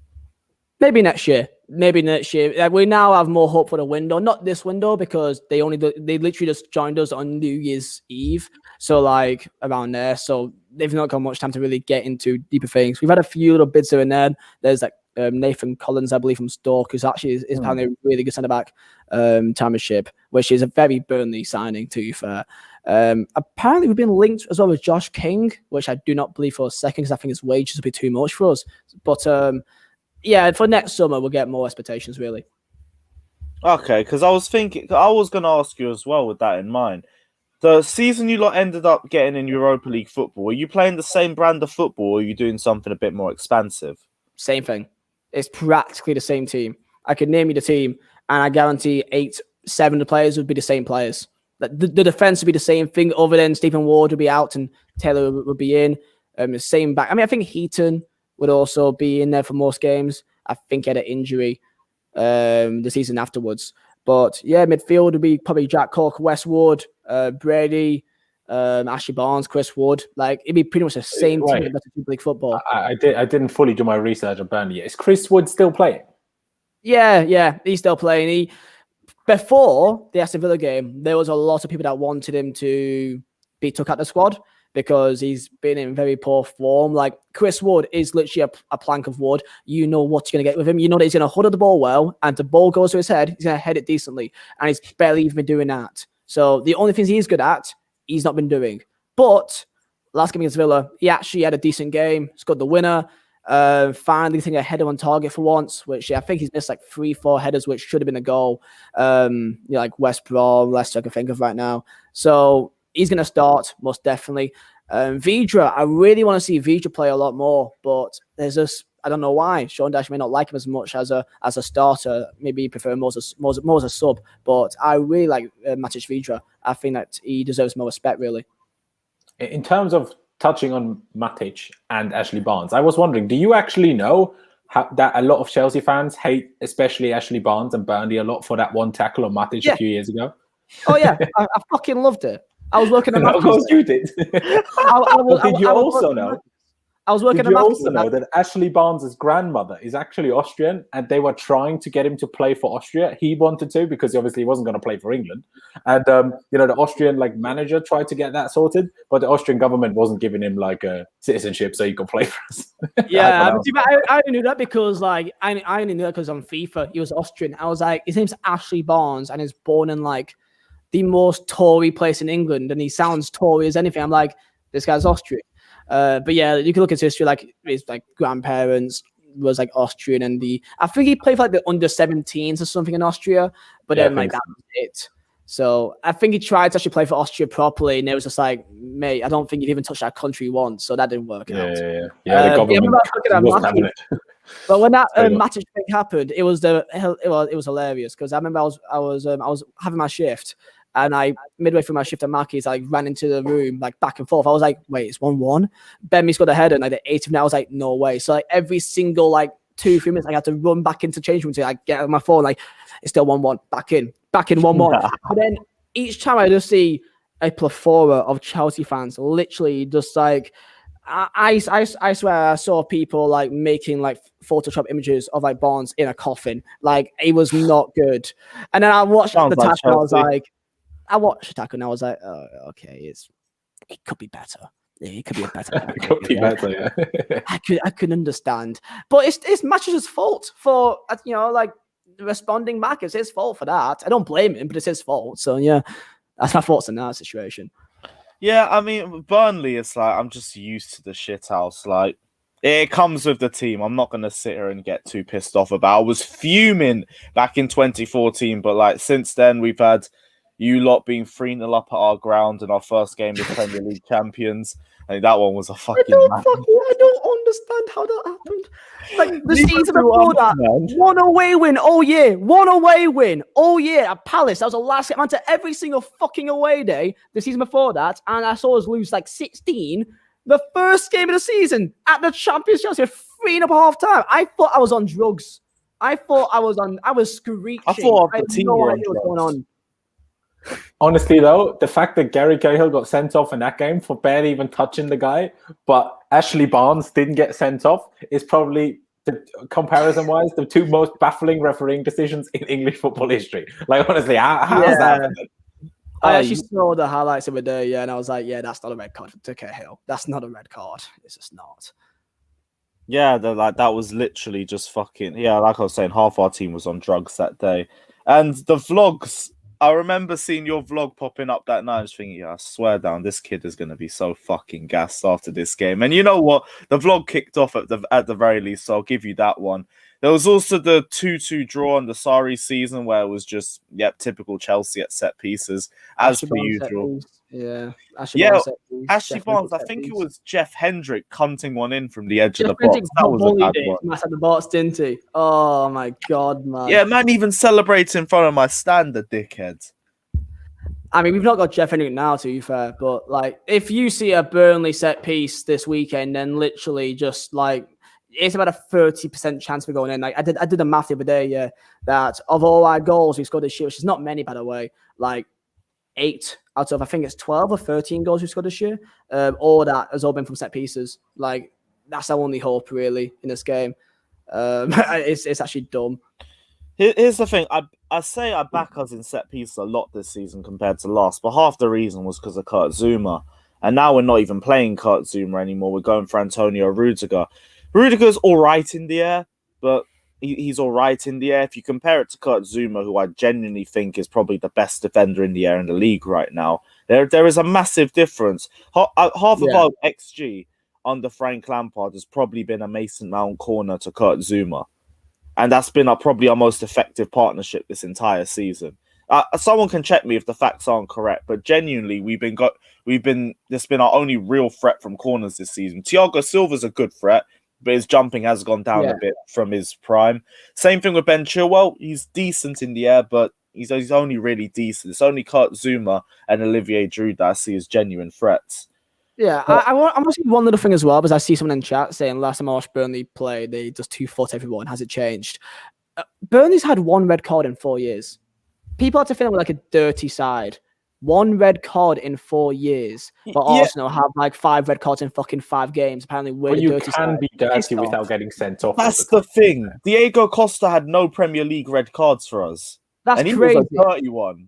Maybe next year. We now have more hope for the window. Not this window because they literally just joined us on New Year's Eve. So like around there. So they've not got much time to really get into deeper things. We've had a few little bits here and there. There's like Nathan Collins, I believe, from Stoke, who's actually is apparently a really good centre-back championship, which is a very Burnley signing, to be fair. Apparently we've been linked as well with Josh King, which I do not believe for a second because I think his wages will be too much for us. But yeah, for next summer, we'll get more expectations, really. Okay, because I was going to ask you as well with that in mind. The season you lot ended up getting in Europa League football, were you playing the same brand of football or are you doing something a bit more expansive? Same thing. It's practically the same team. I could name you the team and I guarantee 7 of the players would be the same players. The defense would be the same thing other than Stephen Ward would be out and Taylor would be in. The same back. I mean, I think Heaton would also be in there for most games. I think he had an injury the season afterwards. But yeah, midfield would be probably Jack Cook, Westwood, Brady, Ashley Barnes, Chris Wood. Like it'd be pretty much the same team in Super League football. I didn't fully do my research on Burnley yet. Is Chris Wood still playing? Yeah, he's still playing. Before the Aston Villa game, there was a lot of people that wanted him to be took out the squad because he's been in very poor form. Like Chris Wood is literally a plank of wood. You know what you're going to get with him. You know that he's going to huddle the ball well, and the ball goes to his head, he's going to head it decently, and he's barely even been doing that. So the only things he's good at he's not been doing. But last game against Villa, he actually had a decent game, scored the winner. Finally getting a header on target for once, which I think he's missed like 3-4 headers, which should have been a goal. Like West Brom, Leicester I can think of right now. So he's going to start, most definitely. Vidra, I really want to see Vidra play a lot more, but there's this, I don't know why. Sean Dash may not like him as much as a starter. Maybe he prefer more as a sub, but I really like Matic Vidra. I think that he deserves more respect, really. In terms of touching on Matic and Ashley Barnes, I was wondering, do you actually know that a lot of Chelsea fans hate especially Ashley Barnes and Burnley a lot for that one tackle on Matic a few years ago? Oh, yeah. I fucking loved it. I was working at Of course you did. Did you also know that Ashley Barnes' grandmother is actually Austrian, and they were trying to get him to play for Austria? He wanted to, because obviously he wasn't going to play for England. And the Austrian manager tried to get that sorted, but the Austrian government wasn't giving him a citizenship so he could play for us. Yeah, I knew that because I only knew that because on FIFA he was Austrian. I was like, his name's Ashley Barnes, and he's born in the most Tory place in England, and he sounds Tory as anything. I'm like, this guy's Austrian. But yeah, you can look at his history, his grandparents was Austrian, and I think he played for the under-17s or something in Austria, but then that was it. So I think he tried to actually play for Austria properly, and it was just mate, I don't think you've even touched that country once, so that didn't work out. The government wasn't having it. But when that Matic thing happened, it was hilarious because I remember I was having my shift. And midway through my shift at Mackey's, I ran into the room back and forth. I was like, wait, it's 1-1. Bentley's got a header, and the 8th minute, I was like, no way. So every single 2-3 minutes, I had to run back into change room to get on my phone. It's still 1-1. Back in 1-1. But then each time I just see a plethora of Chelsea fans, literally just I swear I saw people making Photoshop images of Barnes in a coffin. It was not good. And then I watched the tackle. I was like. I watched the tackle and I was like, oh, okay, it could be better. Yeah, it could be a better tackle. It could be better, yeah. I could understand. But it's Match's fault for, responding back. It's his fault for that. I don't blame him, but it's his fault. So, yeah, that's my thoughts on that situation. Yeah, I mean, Burnley is I'm just used to the shithouse. It comes with the team. I'm not going to sit here and get too pissed off about it. I was fuming back in 2014, but since then we've had you lot being 3-0 up at our ground in our first game as Premier League champions. I think that one was a fucking... I don't understand how that happened. The season before that, one away win all year. One away win all year at Palace. That was the last game. I went to every single fucking away day the season before that, and I saw us lose 16. The first game of the season at the Champions Chelsea, 3-0 at half time. I thought I was on drugs. I was screeching. I thought the team were on drugs. Going on. Honestly, though, the fact that Gary Cahill got sent off in that game for barely even touching the guy, but Ashley Barnes didn't get sent off, is probably, comparison-wise, the two most baffling refereeing decisions in English football history. Honestly, how's that? I actually saw the highlights of the day, and I was like, yeah, that's not a red card for Cahill. That's not a red card. It's just not. Yeah, that was literally just fucking... Yeah, like I was saying, half our team was on drugs that day. And the vlogs... I remember seeing your vlog popping up that night. I was thinking, I swear down, this kid is going to be so fucking gassed after this game. And you know what? The vlog kicked off at the very least, so I'll give you that one. There was also the 2-2 draw in the Sarri season where it was just, typical Chelsea at set pieces, as per usual. Yeah. Ashley Barnes, I think it was Jeff Hendrick hunting one in from the edge of the box. That was a bad one. At the box, didn't he? Oh my God, man. Yeah, man, even celebrates in front of my stand, the dickhead. I mean, we've not got Jeff Hendrick now, to be fair, but if you see a Burnley set piece this weekend, then literally just it's about a 30% chance for going in. I did the math the other day, that of all our goals we scored this year, which is not many, by the way, 8 out of, I think it's 12 or 13 goals we scored this year. All that has all been from set pieces. That's our only hope, really, in this game. It's actually dumb. Here's the thing. I say I back us in set pieces a lot this season compared to last, but half the reason was because of Kurt Zouma. And now we're not even playing Kurt Zouma anymore. We're going for Antonio Rudiger. Rudiger's all right in the air, but he's all right in the air. If you compare it to Kurt Zouma, who I genuinely think is probably the best defender in the air in the league right now, There is a massive difference. Half of Yeah. our XG under Frank Lampard has probably been a Mason Mount corner to Kurt Zuma. And that's been probably our most effective partnership this entire season. Someone can check me if the facts aren't correct, but genuinely, this been our only real threat from corners this season. Thiago Silva's a good threat, but his jumping has gone down a bit from his prime. Same thing with Ben Chilwell. He's decent in the air, but he's only really decent. It's only Kurt Zuma and Olivier Giroud that I see as genuine threats. Yeah, I want to see one little thing as well, because I see someone in chat saying last time I watched Burnley play, they just 2-foot everyone. Has it changed? Burnley's had 1 red card in 4 years. People have to feel like a dirty side. 1 red card in 4 years, but Arsenal have like 5 red cards in fucking 5 games. Apparently, we're the dirty side. You can be dirty without getting sent off. That's the thing. Diego Costa had no Premier League red cards for us. That's and crazy. He was a dirty one.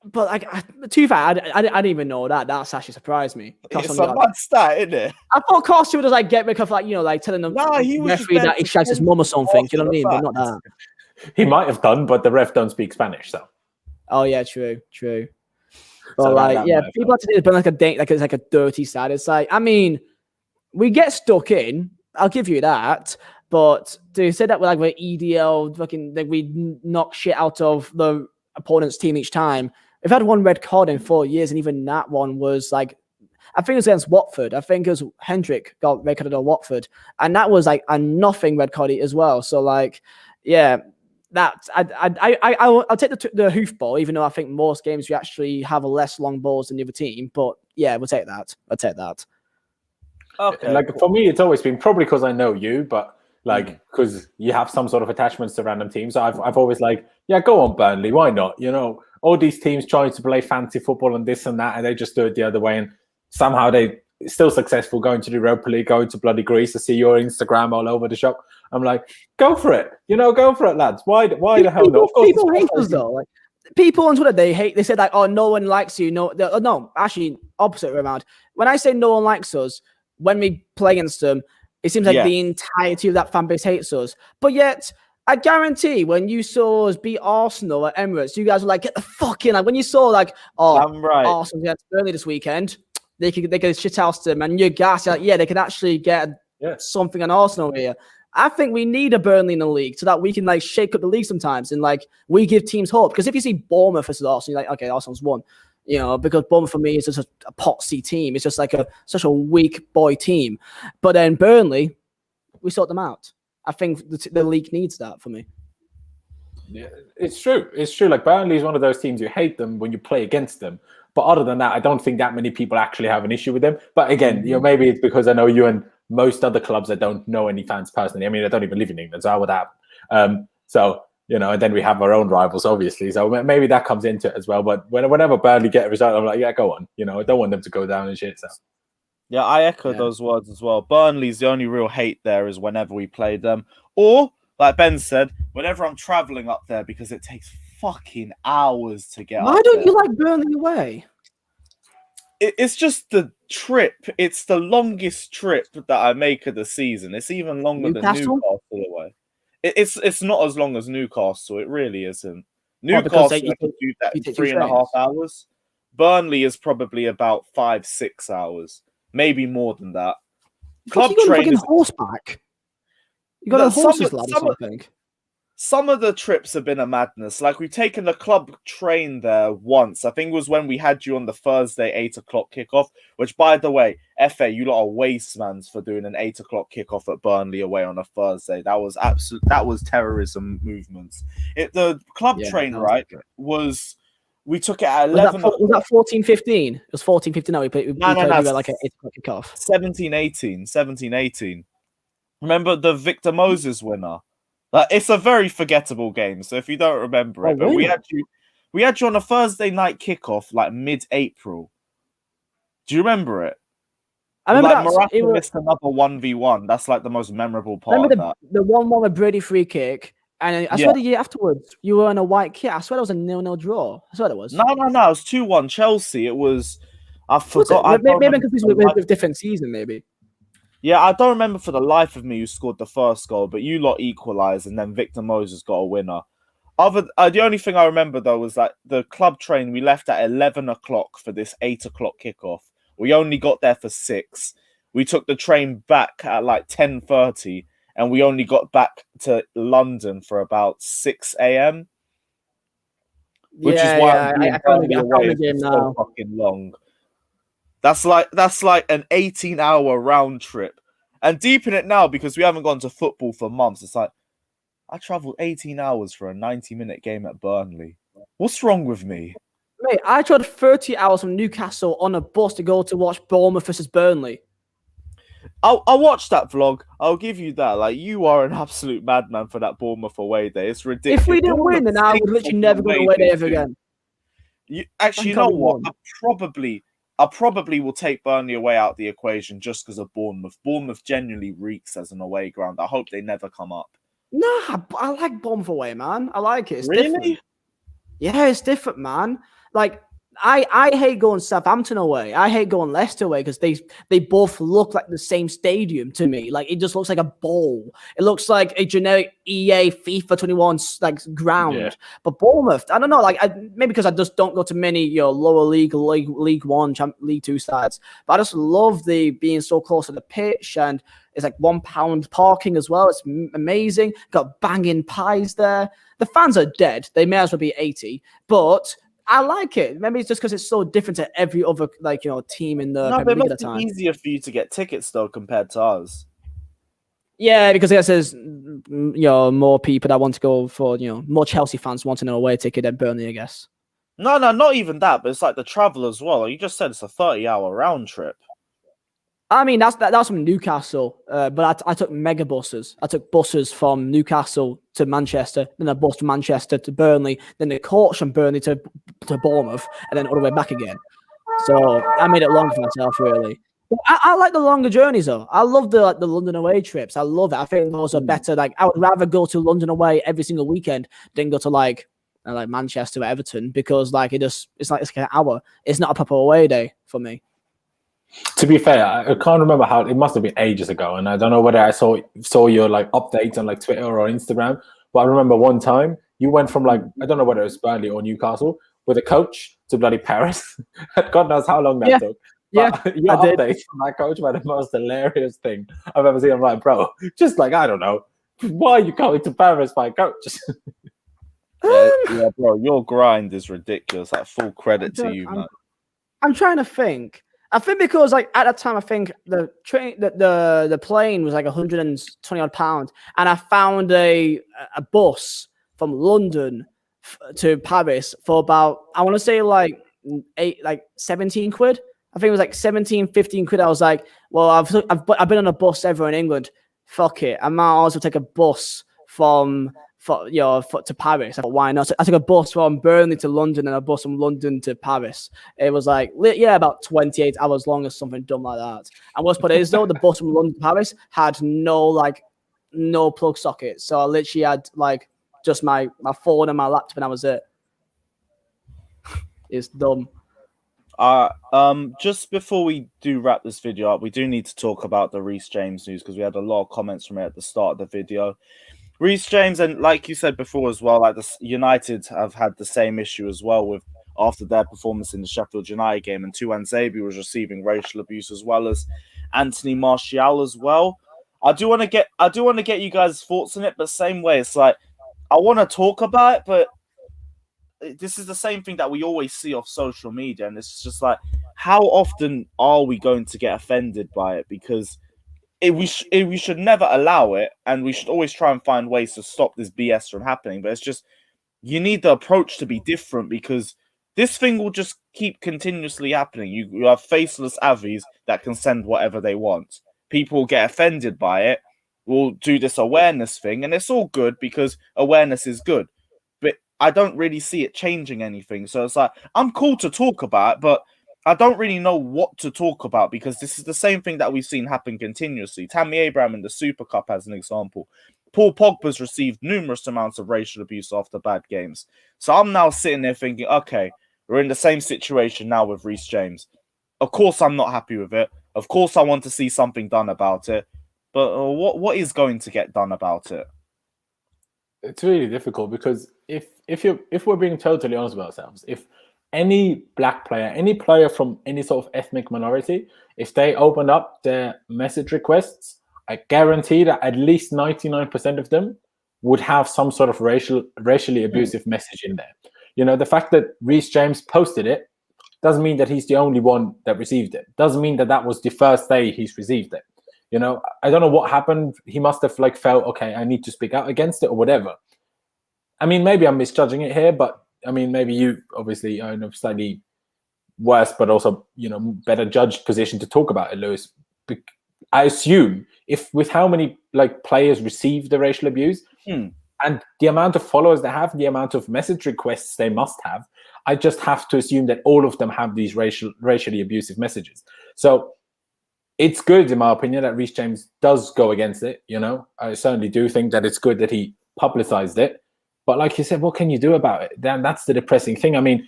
But like, to be fair, I didn't even know that. That's actually surprised me. It's a mad stat, isn't it? I thought Costa would just like get rid of like telling them referee that he shouts his mum or something. Do you know what I mean? But not that. He might have done, but the ref don't speak Spanish, so. Oh yeah, true. But so people have to do it, but it's like a dirty side. It's like, I mean, we get stuck in. I'll give you that. But to say that we're EDL, fucking, like we knock shit out of the opponent's team each time. We've had 1 red card in 4 years, and even that one was like, I think it was against Watford. I think it was Hendrick got red carded on Watford, and that was like a nothing red card as well. So like, yeah, that I'll take the hoofball, even though I think most games we actually have less long balls than the other team. But yeah, we'll take that. I'll take that. Okay. Like for me, it's always been probably because I know you, but like because you have some sort of attachments to random teams. I've always go on Burnley, why not? All these teams trying to play fancy football and this and that, and they just do it the other way, and somehow they still successful going to the Europa League, going to bloody Greece. I see your Instagram all over the shop. I'm like, go for it, go for it, lads. Why the hell not? People hate us though. Like, people on Twitter, they said like, oh, no one likes you. No, actually, opposite way around. When I say no one likes us, when we play against them, it seems like the entirety of that fan base hates us. But yet, I guarantee when you saw us beat Arsenal at Emirates, you guys were like, get the fuck in. Like when you saw Arsenal against Burnley this weekend, they could shit house them, and you're gassed. Like, they could actually get something on Arsenal here. I think we need a Burnley in the league so that we can shake up the league sometimes, and we give teams hope. Because if you see Bournemouth versus Arsenal, you're like, okay, Arsenal's won. Because Bournemouth for me is just a potsy team. It's just like such a weak boy team. But then Burnley, we sort them out. I think the league needs that for me. Yeah, it's true. It's true. Like Burnley is one of those teams you hate them when you play against them. But other than that, I don't think that many people actually have an issue with them. But again, maybe it's because I know you and most other clubs that don't know any fans personally. I mean, I don't even live in England, so how would that happen? And then we have our own rivals, obviously. So maybe that comes into it as well. But whenever Burnley get a result, I'm like, yeah, go on. I don't want them to go down and shit. So. Yeah, I echo those words as well. Burnley's the only real hate there is whenever we play them. Or, like Ben said, whenever I'm travelling up there because it takes fucking hours to get Why don't you like Burnley away? It's just the trip. It's the longest trip that I make of the season. It's even longer than Newcastle away. It's not as long as Newcastle. It really isn't. Newcastle, you can do that in 3.5 hours. Burnley is probably about 5-6 hours. Maybe more than that. Club train is horseback. You got a horses, lad, or something. Some of the trips have been a madness. Like we've taken the club train there once. I think it was when we had you on the Thursday 8:00 kickoff. Which, by the way, FA, you lot are wastemans for doing an 8:00 kickoff at Burnley away on a Thursday. That was That was terrorism movements. The club train was. We took it at 11. Was that 14-15? It was 14-15. No, we played like an 8:00 kickoff. 17-18. Remember the Victor Moses winner? It's a very forgettable game. So if you don't remember it, but we had you on a Thursday night kickoff like mid-April. Do you remember it? I remember that. Morata missed another 1v1. That's like the most memorable part of that. The 1-1 with Brady free kick. And I swear the year afterwards, you were in a white kit. I swear it was a 0-0 draw. I swear it was. No. It was 2-1 Chelsea. It was... I forgot. Maybe because this was a different season, maybe. Yeah, I don't remember for the life of me who scored the first goal, but you lot equalised, and then Victor Moses got a winner. The only thing I remember though was that the club train we left at 11 o'clock for this 8 o'clock kickoff. We only got there for 6. We took the train back at like 10:30, and we only got back to London for about 6 a.m. Which is why I'm being I found Burnley I away found the is game so now. fucking long. That's like an 18-hour round trip. And deep in it now, because we haven't gone to football for months, it's like I travelled 18 hours for a 90-minute game at Burnley. What's wrong with me? Mate, I traveled 30 hours from Newcastle on a bus to go to watch Bournemouth versus Burnley. I'll watch that vlog. I'll give you that. Like, you are an absolute madman for that Bournemouth away day. It's ridiculous. If we didn't win, then I would literally never go away there ever again. Actually, you know what? I probably will take Burnley away out the equation just because of Bournemouth. Bournemouth genuinely reeks as an away ground. I hope they never come up. Nah, I like Bournemouth away, man. I like it. It's Really? different. Yeah, it's different, man. Like, I hate going Southampton away. I hate going Leicester away because they both look like the same stadium to me. Like, it just looks like a bowl. It looks like a generic EA FIFA 21 like ground. Yeah. But Bournemouth, I don't know. Like, maybe because I just don't go to many lower league, League One, League Two sides. But I just love the being so close to the pitch, and it's like £1 parking as well. It's amazing. Got banging pies there. The fans are dead. They may as well be 80, but I like it. Maybe it's just because it's so different to every other team in the No, but Premier it League at must the be time. easier for you to get tickets though compared to us. Yeah, because I guess there's more people that want to go for more Chelsea fans wanting an away ticket than Burnley, I guess. No, not even that. But it's like the travel as well. Like you just said, it's a 30-hour round trip. I mean, that's from Newcastle, but I took mega buses. I took buses from Newcastle to Manchester, then a bus from Manchester to Burnley, then the coach from Burnley to Bournemouth, and then all the way back again. So I made it long for myself, really. But I like the longer journeys, though. I love the London away trips. I love it. I think those are better. Like, I would rather go to London away every single weekend than go to like Manchester or Everton, because like it's like an hour. It's not a proper away day for me. To be fair, I can't remember how it must have been ages ago, and I don't know whether I saw your like updates on like Twitter or Instagram. But I remember one time you went from like I don't know whether it was Burnley or Newcastle with a coach to bloody Paris. God knows how long that took. But your updates from that coach were the most hilarious thing I've ever seen. I'm like, bro, just like I don't know, why are you going to Paris by coach? Yeah, bro, your grind is ridiculous. Like, full credit to you, man. I'm trying to think. I think because like at that time, I think the train, the plane was like 120 odd pounds, and I found a bus from London to Paris for about, I want to say like 17 quid. I think it was like 17, 15 quid. I was like, well, I've been on a bus ever in England. Fuck it, I might also take a bus to Paris. I thought, why not? So I took a bus from Burnley to London and a bus from London to Paris. It was like, about 28 hours long or something dumb like that. And what's part is though, the bus from London to Paris had no plug socket. So I literally had like just my phone and my laptop, and that was it. It's dumb. Just before we do wrap this video up, we do need to talk about the Reece James news, because we had a lot of comments from it at the start of the video. Reece James, and like you said before as well, like the United have had the same issue as well with after their performance in the Sheffield United game, and Tuanzebe was receiving racial abuse as well as Anthony Martial as well. I do want to get you guys' thoughts on it, but same way, it's like I want to talk about it, but this is the same thing that we always see off social media, and it's just like, how often are we going to get offended by it? Because we should never allow it, and we should always try and find ways to stop this BS from happening. But it's just, you need the approach to be different, because this thing will just keep continuously happening. You have faceless avies that can send whatever they want. People will get offended by it. We'll do this awareness thing, and it's all good because awareness is good. But I don't really see it changing anything. So it's like, I'm cool to talk about it, but I don't really know what to talk about, because this is the same thing that we've seen happen continuously. Tammy Abraham in the Super Cup as an example. Paul Pogba's received numerous amounts of racial abuse after bad games. So I'm now sitting there thinking, okay, we're in the same situation now with Reece James. Of course I'm not happy with it. Of course I want to see something done about it. But what is going to get done about it? It's really difficult because if we're being totally honest with ourselves, if any black player, any player from any sort of ethnic minority, if they open up their message requests, I guarantee that at least 99% of them would have some sort of racially abusive message in there. You know, the fact that Reece James posted it doesn't mean that he's the only one that received it. Doesn't mean that that was the first day he's received it. You know, I don't know what happened. He must have like felt, okay, I need to speak out against it or whatever. I mean, maybe I'm misjudging it here, but I mean, maybe you obviously are in a slightly worse, but also, you know, better judged position to talk about it, Lewis. I assume if with how many like players receive the racial abuse and the amount of followers they have, the amount of message requests they must have, I just have to assume that all of them have these racially abusive messages. So it's good, in my opinion, that Reece James does go against it. You know, I certainly do think that it's good that he publicized it. But like you said, what can you do about it? Then that's the depressing thing. I mean,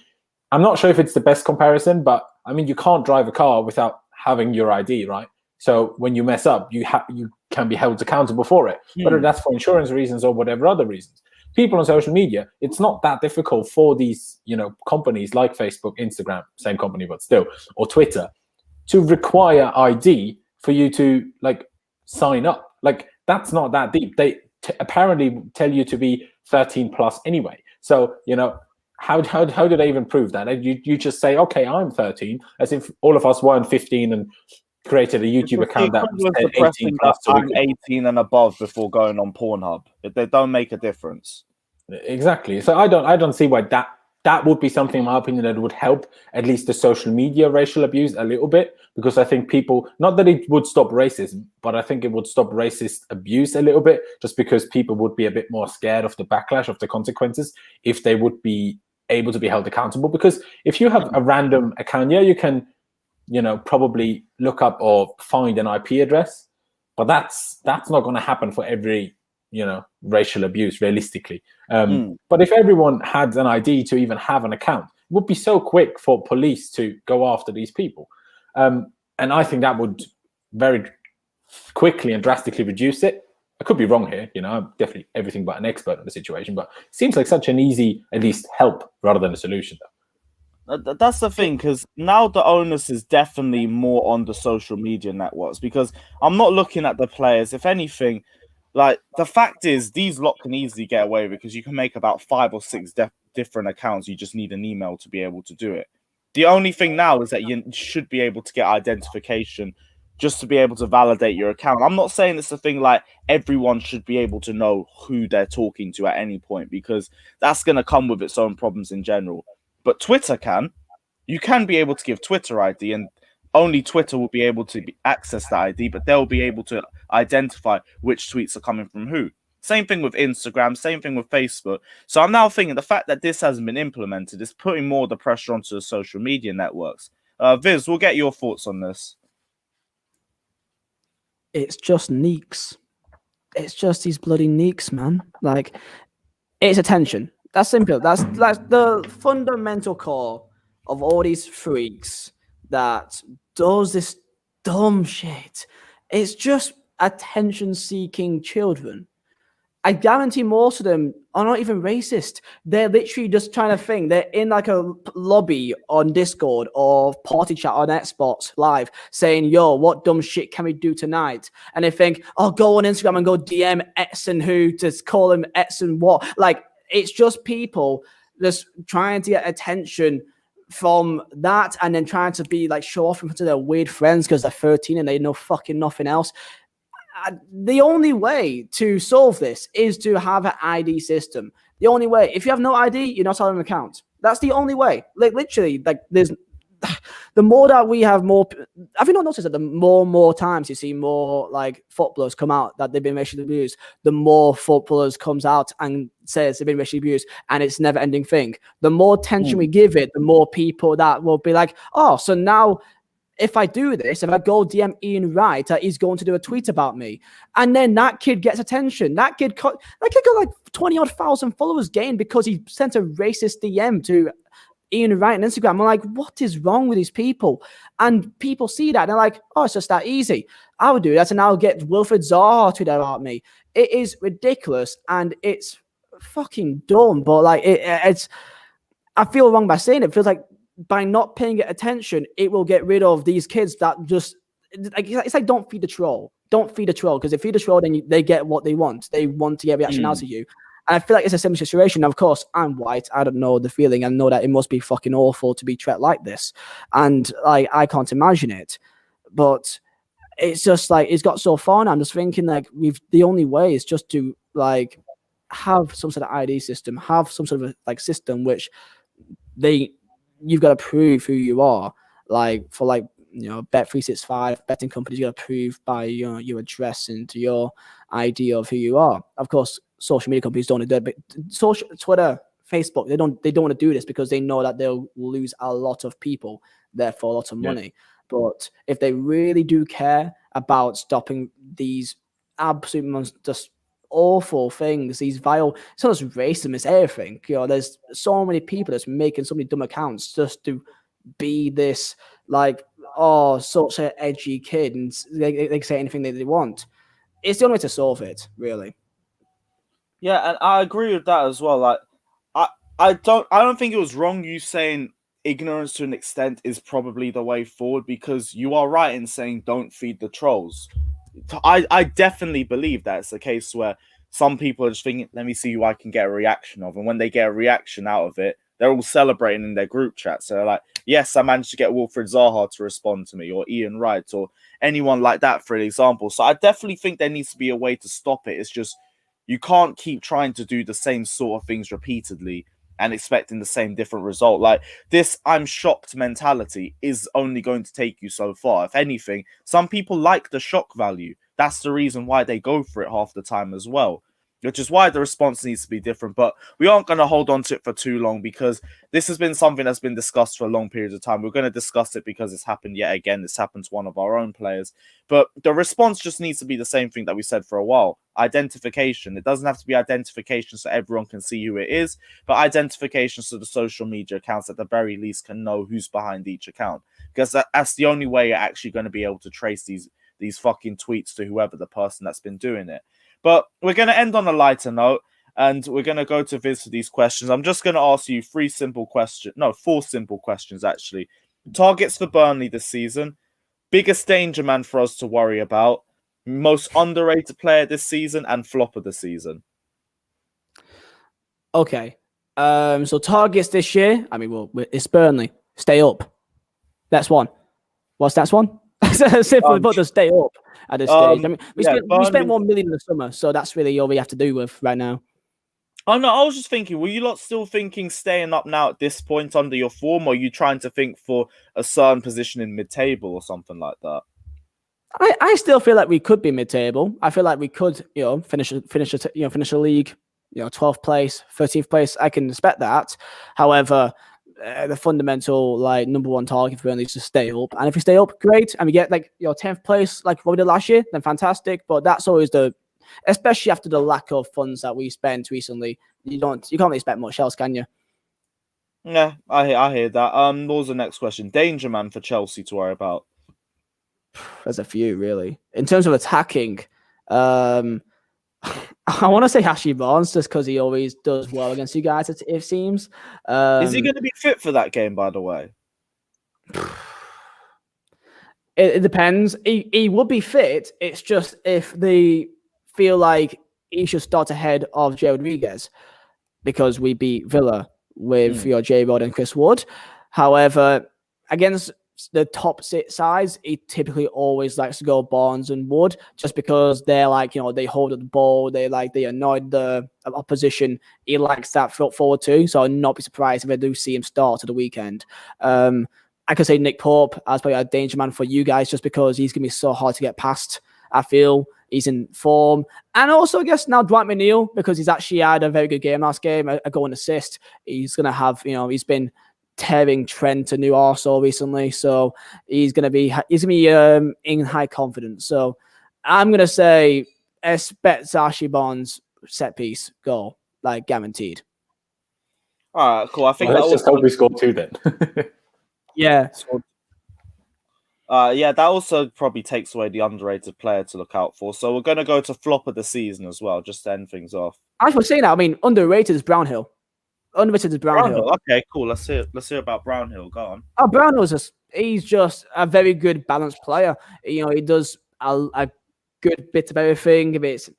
I'm not sure if it's the best comparison, but I mean, you can't drive a car without having your ID, right? So when you mess up, you can be held accountable for it, whether that's for insurance reasons or whatever other reasons. People on social media, it's not that difficult for these, you know, companies like Facebook, Instagram, same company, but still, or Twitter, to require ID for you to like sign up. Like that's not that deep. They apparently tell you to be 13 plus anyway. So, you know, how do they even prove that? You just say, okay, I'm 13, as if all of us weren't 15 and created a YouTube account that said 18 plus. So I'm 18 and above before going on Pornhub. They don't make a difference. Exactly. So I don't see why that would be something, in my opinion, that would help at least the social media racial abuse a little bit, because I think people, not that it would stop racism, but I think it would stop racist abuse a little bit, just because people would be a bit more scared of the backlash, of the consequences, if they would be able to be held accountable. Because if you have a random account, yeah, you can, you know, probably look up or find an IP address, but that's not going to happen for every, you know, racial abuse realistically. But if everyone had an ID to even have an account, it would be so quick for police to go after these people. And I think that would very quickly and drastically reduce it. I could be wrong here, you know, I'm definitely everything but an expert on the situation, but it seems like such an easy, at least, help rather than a solution, though. That's the thing, because now the onus is definitely more on the social media networks, because I'm not looking at the players. If anything, like, the fact is, these lot can easily get away because you can make about 5 or 6 different accounts. You just need an email to be able to do it. The only thing now is that you should be able to get identification just to be able to validate your account. I'm not saying it's a thing like everyone should be able to know who they're talking to at any point, because that's going to come with its own problems in general. But Twitter can. You can be able to give Twitter ID, and only Twitter will be able to access that ID, but they'll be able to identify which tweets are coming from who. Same thing with Instagram, same thing with Facebook. So I'm now thinking the fact that this hasn't been implemented is putting more of the pressure onto the social media networks. Viz, we'll get your thoughts on this. It's just neeks. It's just these bloody neeks, man. Like, it's attention. That's simple. That's the fundamental core of all these freaks that does this dumb shit. It's just attention-seeking children. I guarantee most of them are not even racist. They're literally just trying to think. They're in like a lobby on Discord or party chat on Xbox Live saying, yo, what dumb shit can we do tonight? And they think, oh, go on Instagram and go DM X and who to call him X and what. Like, it's just people just trying to get attention from that and then trying to be like show off in front of their weird friends because they're 13 and they know fucking nothing else. The only way to solve this is to have an ID system. The only way. If you have no ID, you're not on an account. That's the only way. Like, literally, like, there's the more that we have more. Have you not noticed that the more times you see more like footballers come out that they've been racially abused, the more footballers comes out and says they've been racially abused, and it's never ending thing. The more attention we give it, the more people that will be like, oh, so now if I do this, if I go DM Ian Wright, he's going to do a tweet about me. And then that kid gets attention. That kid got like 20,000 followers gained because he sent a racist DM to Ian Wright on Instagram. I'm like, what is wrong with these people? And people see that. And they're like, oh, it's just that easy. I would do that and I'll get Wilfred Zaha to tweet about me. It is ridiculous. And it's fucking dumb. But like it's, I feel wrong by saying it. It feels like by not paying it attention, it will get rid of these kids that just like it's like don't feed the troll. Don't feed the troll, because if you feed the troll, then they get what they want. They want to get reaction out of you. And I feel like it's a similar situation. Now, of course, I'm white. I don't know the feeling. I know that it must be fucking awful to be treated like this. And like, I can't imagine it. But it's just like, it's got so far now. I'm just thinking like the only way is just to like have some sort of ID system, have some sort of like system which you've got to prove who you are. Like for like, Bet365 betting companies, you got to prove by your address and your ID of who you are. Of course, social media companies don't do it, but Twitter, Facebook, they don't want to do this because they know that they'll lose a lot of people, therefore a lot of money. But if they really do care about stopping these absolute just awful things, these vile, it's not just racism, it's everything. There's so many people that's making so many dumb accounts just to be this like, oh, such an edgy kid, and they can say anything that they want. It's the only way to solve it, really. Yeah, and I agree with that as well. Like, I don't think it was wrong you saying ignorance to an extent is probably the way forward, because you are right in saying don't feed the trolls. I definitely believe that it's a case where some people are just thinking, let me see who I can get a reaction of, and when they get a reaction out of it, they're all celebrating in their group chat. So they're like, yes, I managed to get Wilfred Zaha to respond to me, or Ian Wright, or anyone like that, for an example. So I definitely think there needs to be a way to stop it. It's just, you can't keep trying to do the same sort of things repeatedly and expecting the same different result. Like, this I'm shocked mentality is only going to take you so far. If anything, some people like the shock value. That's the reason why they go for it half the time as well, which is why the response needs to be different. But we aren't going to hold on to it for too long, because this has been something that's been discussed for a long period of time. We're going to discuss it because it's happened yet again. It's happened to one of our own players. But the response just needs to be the same thing that we said for a while. Identification. It doesn't have to be identification so everyone can see who it is, but identification so the social media accounts at the very least can know who's behind each account. Because that's the only way you're actually going to be able to trace these fucking tweets to whoever the person that's been doing it. But we're going to end on a lighter note, and we're going to go to Viz for these questions. I'm just going to ask you four simple questions, actually. Targets for Burnley this season, biggest danger man for us to worry about, most underrated player this season, and flop of the season. Okay. So targets this year, I mean, well, it's Burnley. Stay up. That's one. What's that one? Simply put, to stay up at this stage. I mean, we spent 1 million in the summer, so that's really all we have to do with right now. Oh no, I was just thinking, were you lot still thinking staying up now at this point under your form, or are you trying to think for a certain position in mid-table or something like that? I still feel like we could be mid-table. I feel like we could, finish a league, 12th place, 13th place. I can expect that. However, the fundamental number one target for Burnley is to stay up, and if we stay up, great, and we get 10th place like what we did last year, then fantastic. But that's always especially after the lack of funds that we spent recently, you can't really expect much else, can you? Yeah, I hear that. What was the next question? Danger man for Chelsea to worry about? There's a few, really. In terms of attacking, I want to say Ashley Barnes just because he always does well against you guys, it seems. Is he going to be fit for that game, by the way? It depends. He would be fit. It's just if they feel like he should start ahead of Jay Rodriguez, because we beat Villa with Jay Rod and Chris Wood. However, against the top sides, he typically always likes to go Barnes and Wood, just because they're they hold the ball, they annoy the opposition. He likes that foot forward too, so I'd not be surprised if I do see him start at the weekend. I could say Nick Pope as probably a danger man for you guys, just because he's gonna be so hard to get past. I feel he's in form, and also I guess now Dwight McNeil, because he's actually had a very good game last game, a goal and assist. He's gonna have, he's been tearing Trent a new arsehole recently, so he's gonna be in high confidence. So I'm gonna say expect Ashley Barnes set piece goal, guaranteed. All right, cool. I think let's just hope we score 2 then. Yeah. That also probably takes away the underrated player to look out for. So we're going to go to flop of the season as well, just to end things off. I was saying that. I mean, underrated is Brownhill. Underrated is Brownhill. Brownhill. Okay, cool. Let's hear about Brownhill. Go on. Oh, Brownhill's he's just a very good balanced player. He does a good bit of everything. If it's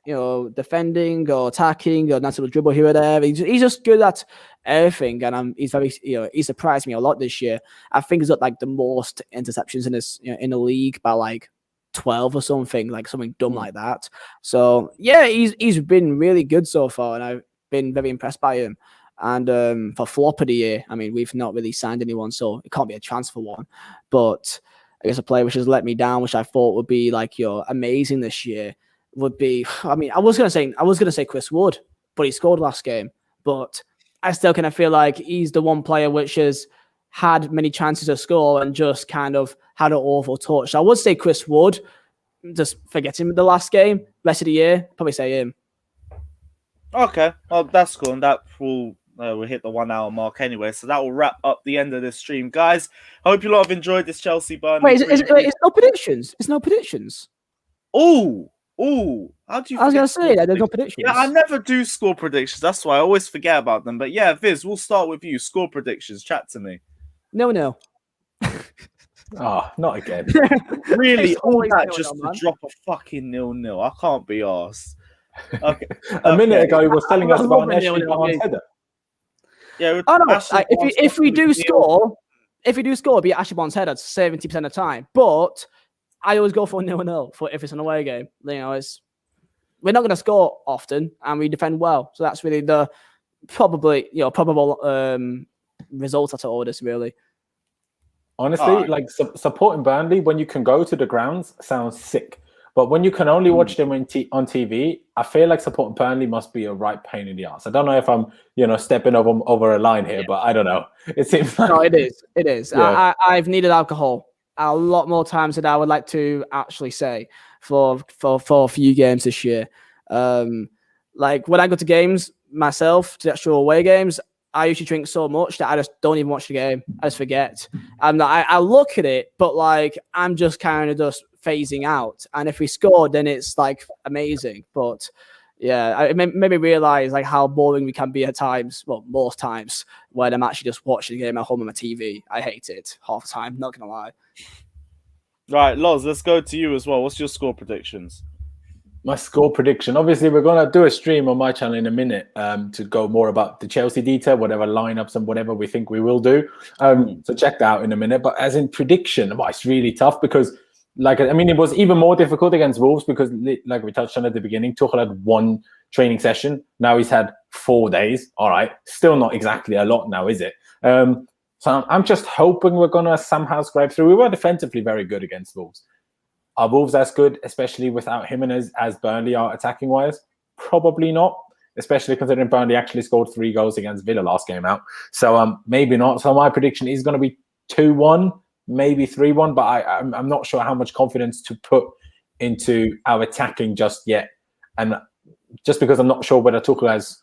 defending or attacking or nice little dribble here or there, he's just good at everything. And he's very he surprised me a lot this year. I think he's got like the most interceptions in this in the league by like 12 or something, like something dumb like that. So yeah, he's been really good so far, and I've been very impressed by him. And for flop of the year, I mean, we've not really signed anyone, so it can't be a transfer one. But I guess a player which has let me down, which I thought would be like amazing this year, would be. I mean, I was gonna say Chris Wood, but he scored last game. But I still kind of feel like he's the one player which has had many chances to score and just kind of had an awful touch. So I would say Chris Wood. Just forget him the last game. Rest of the year, probably say him. Okay, well that's cool, and that will. We'll hit the 1 hour mark anyway, so that will wrap up the end of this stream, guys. Hope you lot have enjoyed this Chelsea Burnley. Wait, it's no predictions. It's no predictions. Oh, how do you? I was gonna say that there's no predictions. Yeah, I never do score predictions. That's why I always forget about them. But yeah, Viz, we'll start with you. Score predictions. Chat to me. No. Oh, not again. Really, all that 0-0, just to man. drop a fucking 0-0. I can't be arsed. Okay. A minute ago, he was telling us about loving Ashley 0-0, Barnes' header. Yeah. Oh no! Ashley Like, Barnes if we do 0-0. score, it'll be Ashley Barnes' header 70% of the time. But I always go for 0-0 for if it's an away game. We're not going to score often, and we defend well. So that's really the probable result out of all this, really. Honestly, like supporting Burnley when you can go to the grounds sounds sick. But when you can only watch them on TV, I feel like supporting Burnley must be a right pain in the ass. I don't know if I'm, stepping over a line here, but I don't know. It seems like... No, it is. It is. Yeah. I've needed alcohol a lot more times than I would like to actually say for a few games this year. Like when I go to games myself, to actual away games, I usually drink so much that I just don't even watch the game. I just forget. And I look at it, but like I'm just kind of just phasing out. And if we score, then it's like amazing. But yeah, it made me realize like how boring we can be at times. Well, most times when I'm actually just watching the game at home on my TV. I hate it half the time. Not gonna lie. Right, Loz, let's go to you as well. What's your score predictions? My score prediction. Obviously, we're going to do a stream on my channel in a minute to go more about the Chelsea detail, whatever lineups and whatever we think we will do. So check that out in a minute. But as in prediction, it's really tough because, it was even more difficult against Wolves because, like we touched on at the beginning, Tuchel had one training session. Now he's had 4 days. All right. Still not exactly a lot now, is it? So I'm just hoping we're going to somehow scrape through. We were defensively very good against Wolves. Are Wolves as good, especially without Jimenez, as Burnley are attacking-wise? Probably not, especially considering Burnley actually scored 3 goals against Villa last game out. So maybe not. So my prediction is going to be 2-1, maybe 3-1, but I'm not sure how much confidence to put into our attacking just yet. And just because I'm not sure whether Tuchel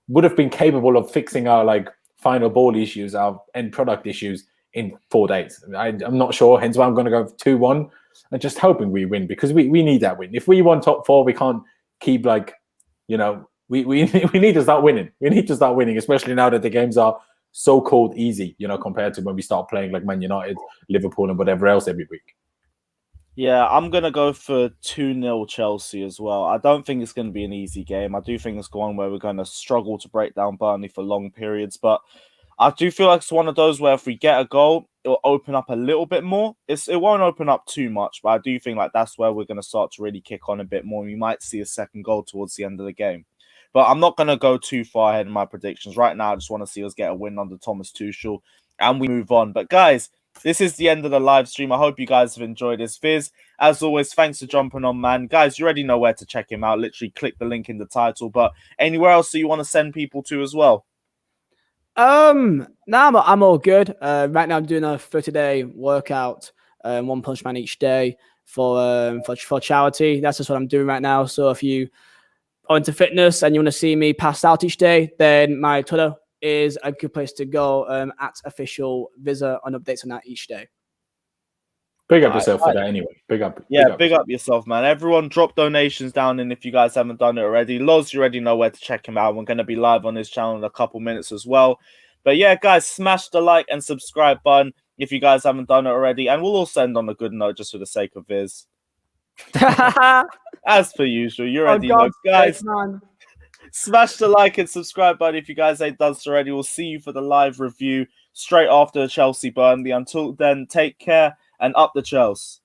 would have been capable of fixing our final ball issues, our end product issues in 4 days. I'm not sure, hence why I'm going to go 2-1. And just hoping we win because we need that win. If we want top 4, we can't keep we need to start winning. We need to start winning, especially now that the games are so-called easy, compared to when we start playing like Man United, Liverpool and whatever else every week. Yeah, I'm going to go for 2-0 Chelsea as well. I don't think it's going to be an easy game. I do think it's one where we're going to struggle to break down Burnley for long periods, but I do feel like it's one of those where if we get a goal, it'll open up a little bit more. It won't open up too much, but I do think that's where we're going to start to really kick on a bit more. We might see a second goal towards the end of the game. But I'm not going to go too far ahead in my predictions. Right now, I just want to see us get a win under Thomas Tuchel and we move on. But guys, this is the end of the live stream. I hope you guys have enjoyed this. Viz, as always, thanks for jumping on, man. Guys, you already know where to check him out. Literally click the link in the title. But anywhere else that you want to send people to as well? No, I'm all good. Right now I'm doing a 30-day workout, One Punch Man each day for charity. That's just what I'm doing right now. So if you are into fitness and you want to see me pass out each day, then my Twitter is a good place to go. At official Visa on updates on that each day. Big up yourself for that anyway. Big up. Big up yourself, man. Everyone drop donations down, and if you guys haven't done it already, Loz, you already know where to check him out. We're going to be live on his channel in a couple minutes as well. But yeah, guys, smash the like and subscribe button if you guys haven't done it already. And we'll all end on a good note just for the sake of Viz. As per usual, you already know. Guys, smash the like and subscribe button if you guys ain't done so already. We'll see you for the live review straight after Chelsea Burnley. Until then, take care and up the Chelsea.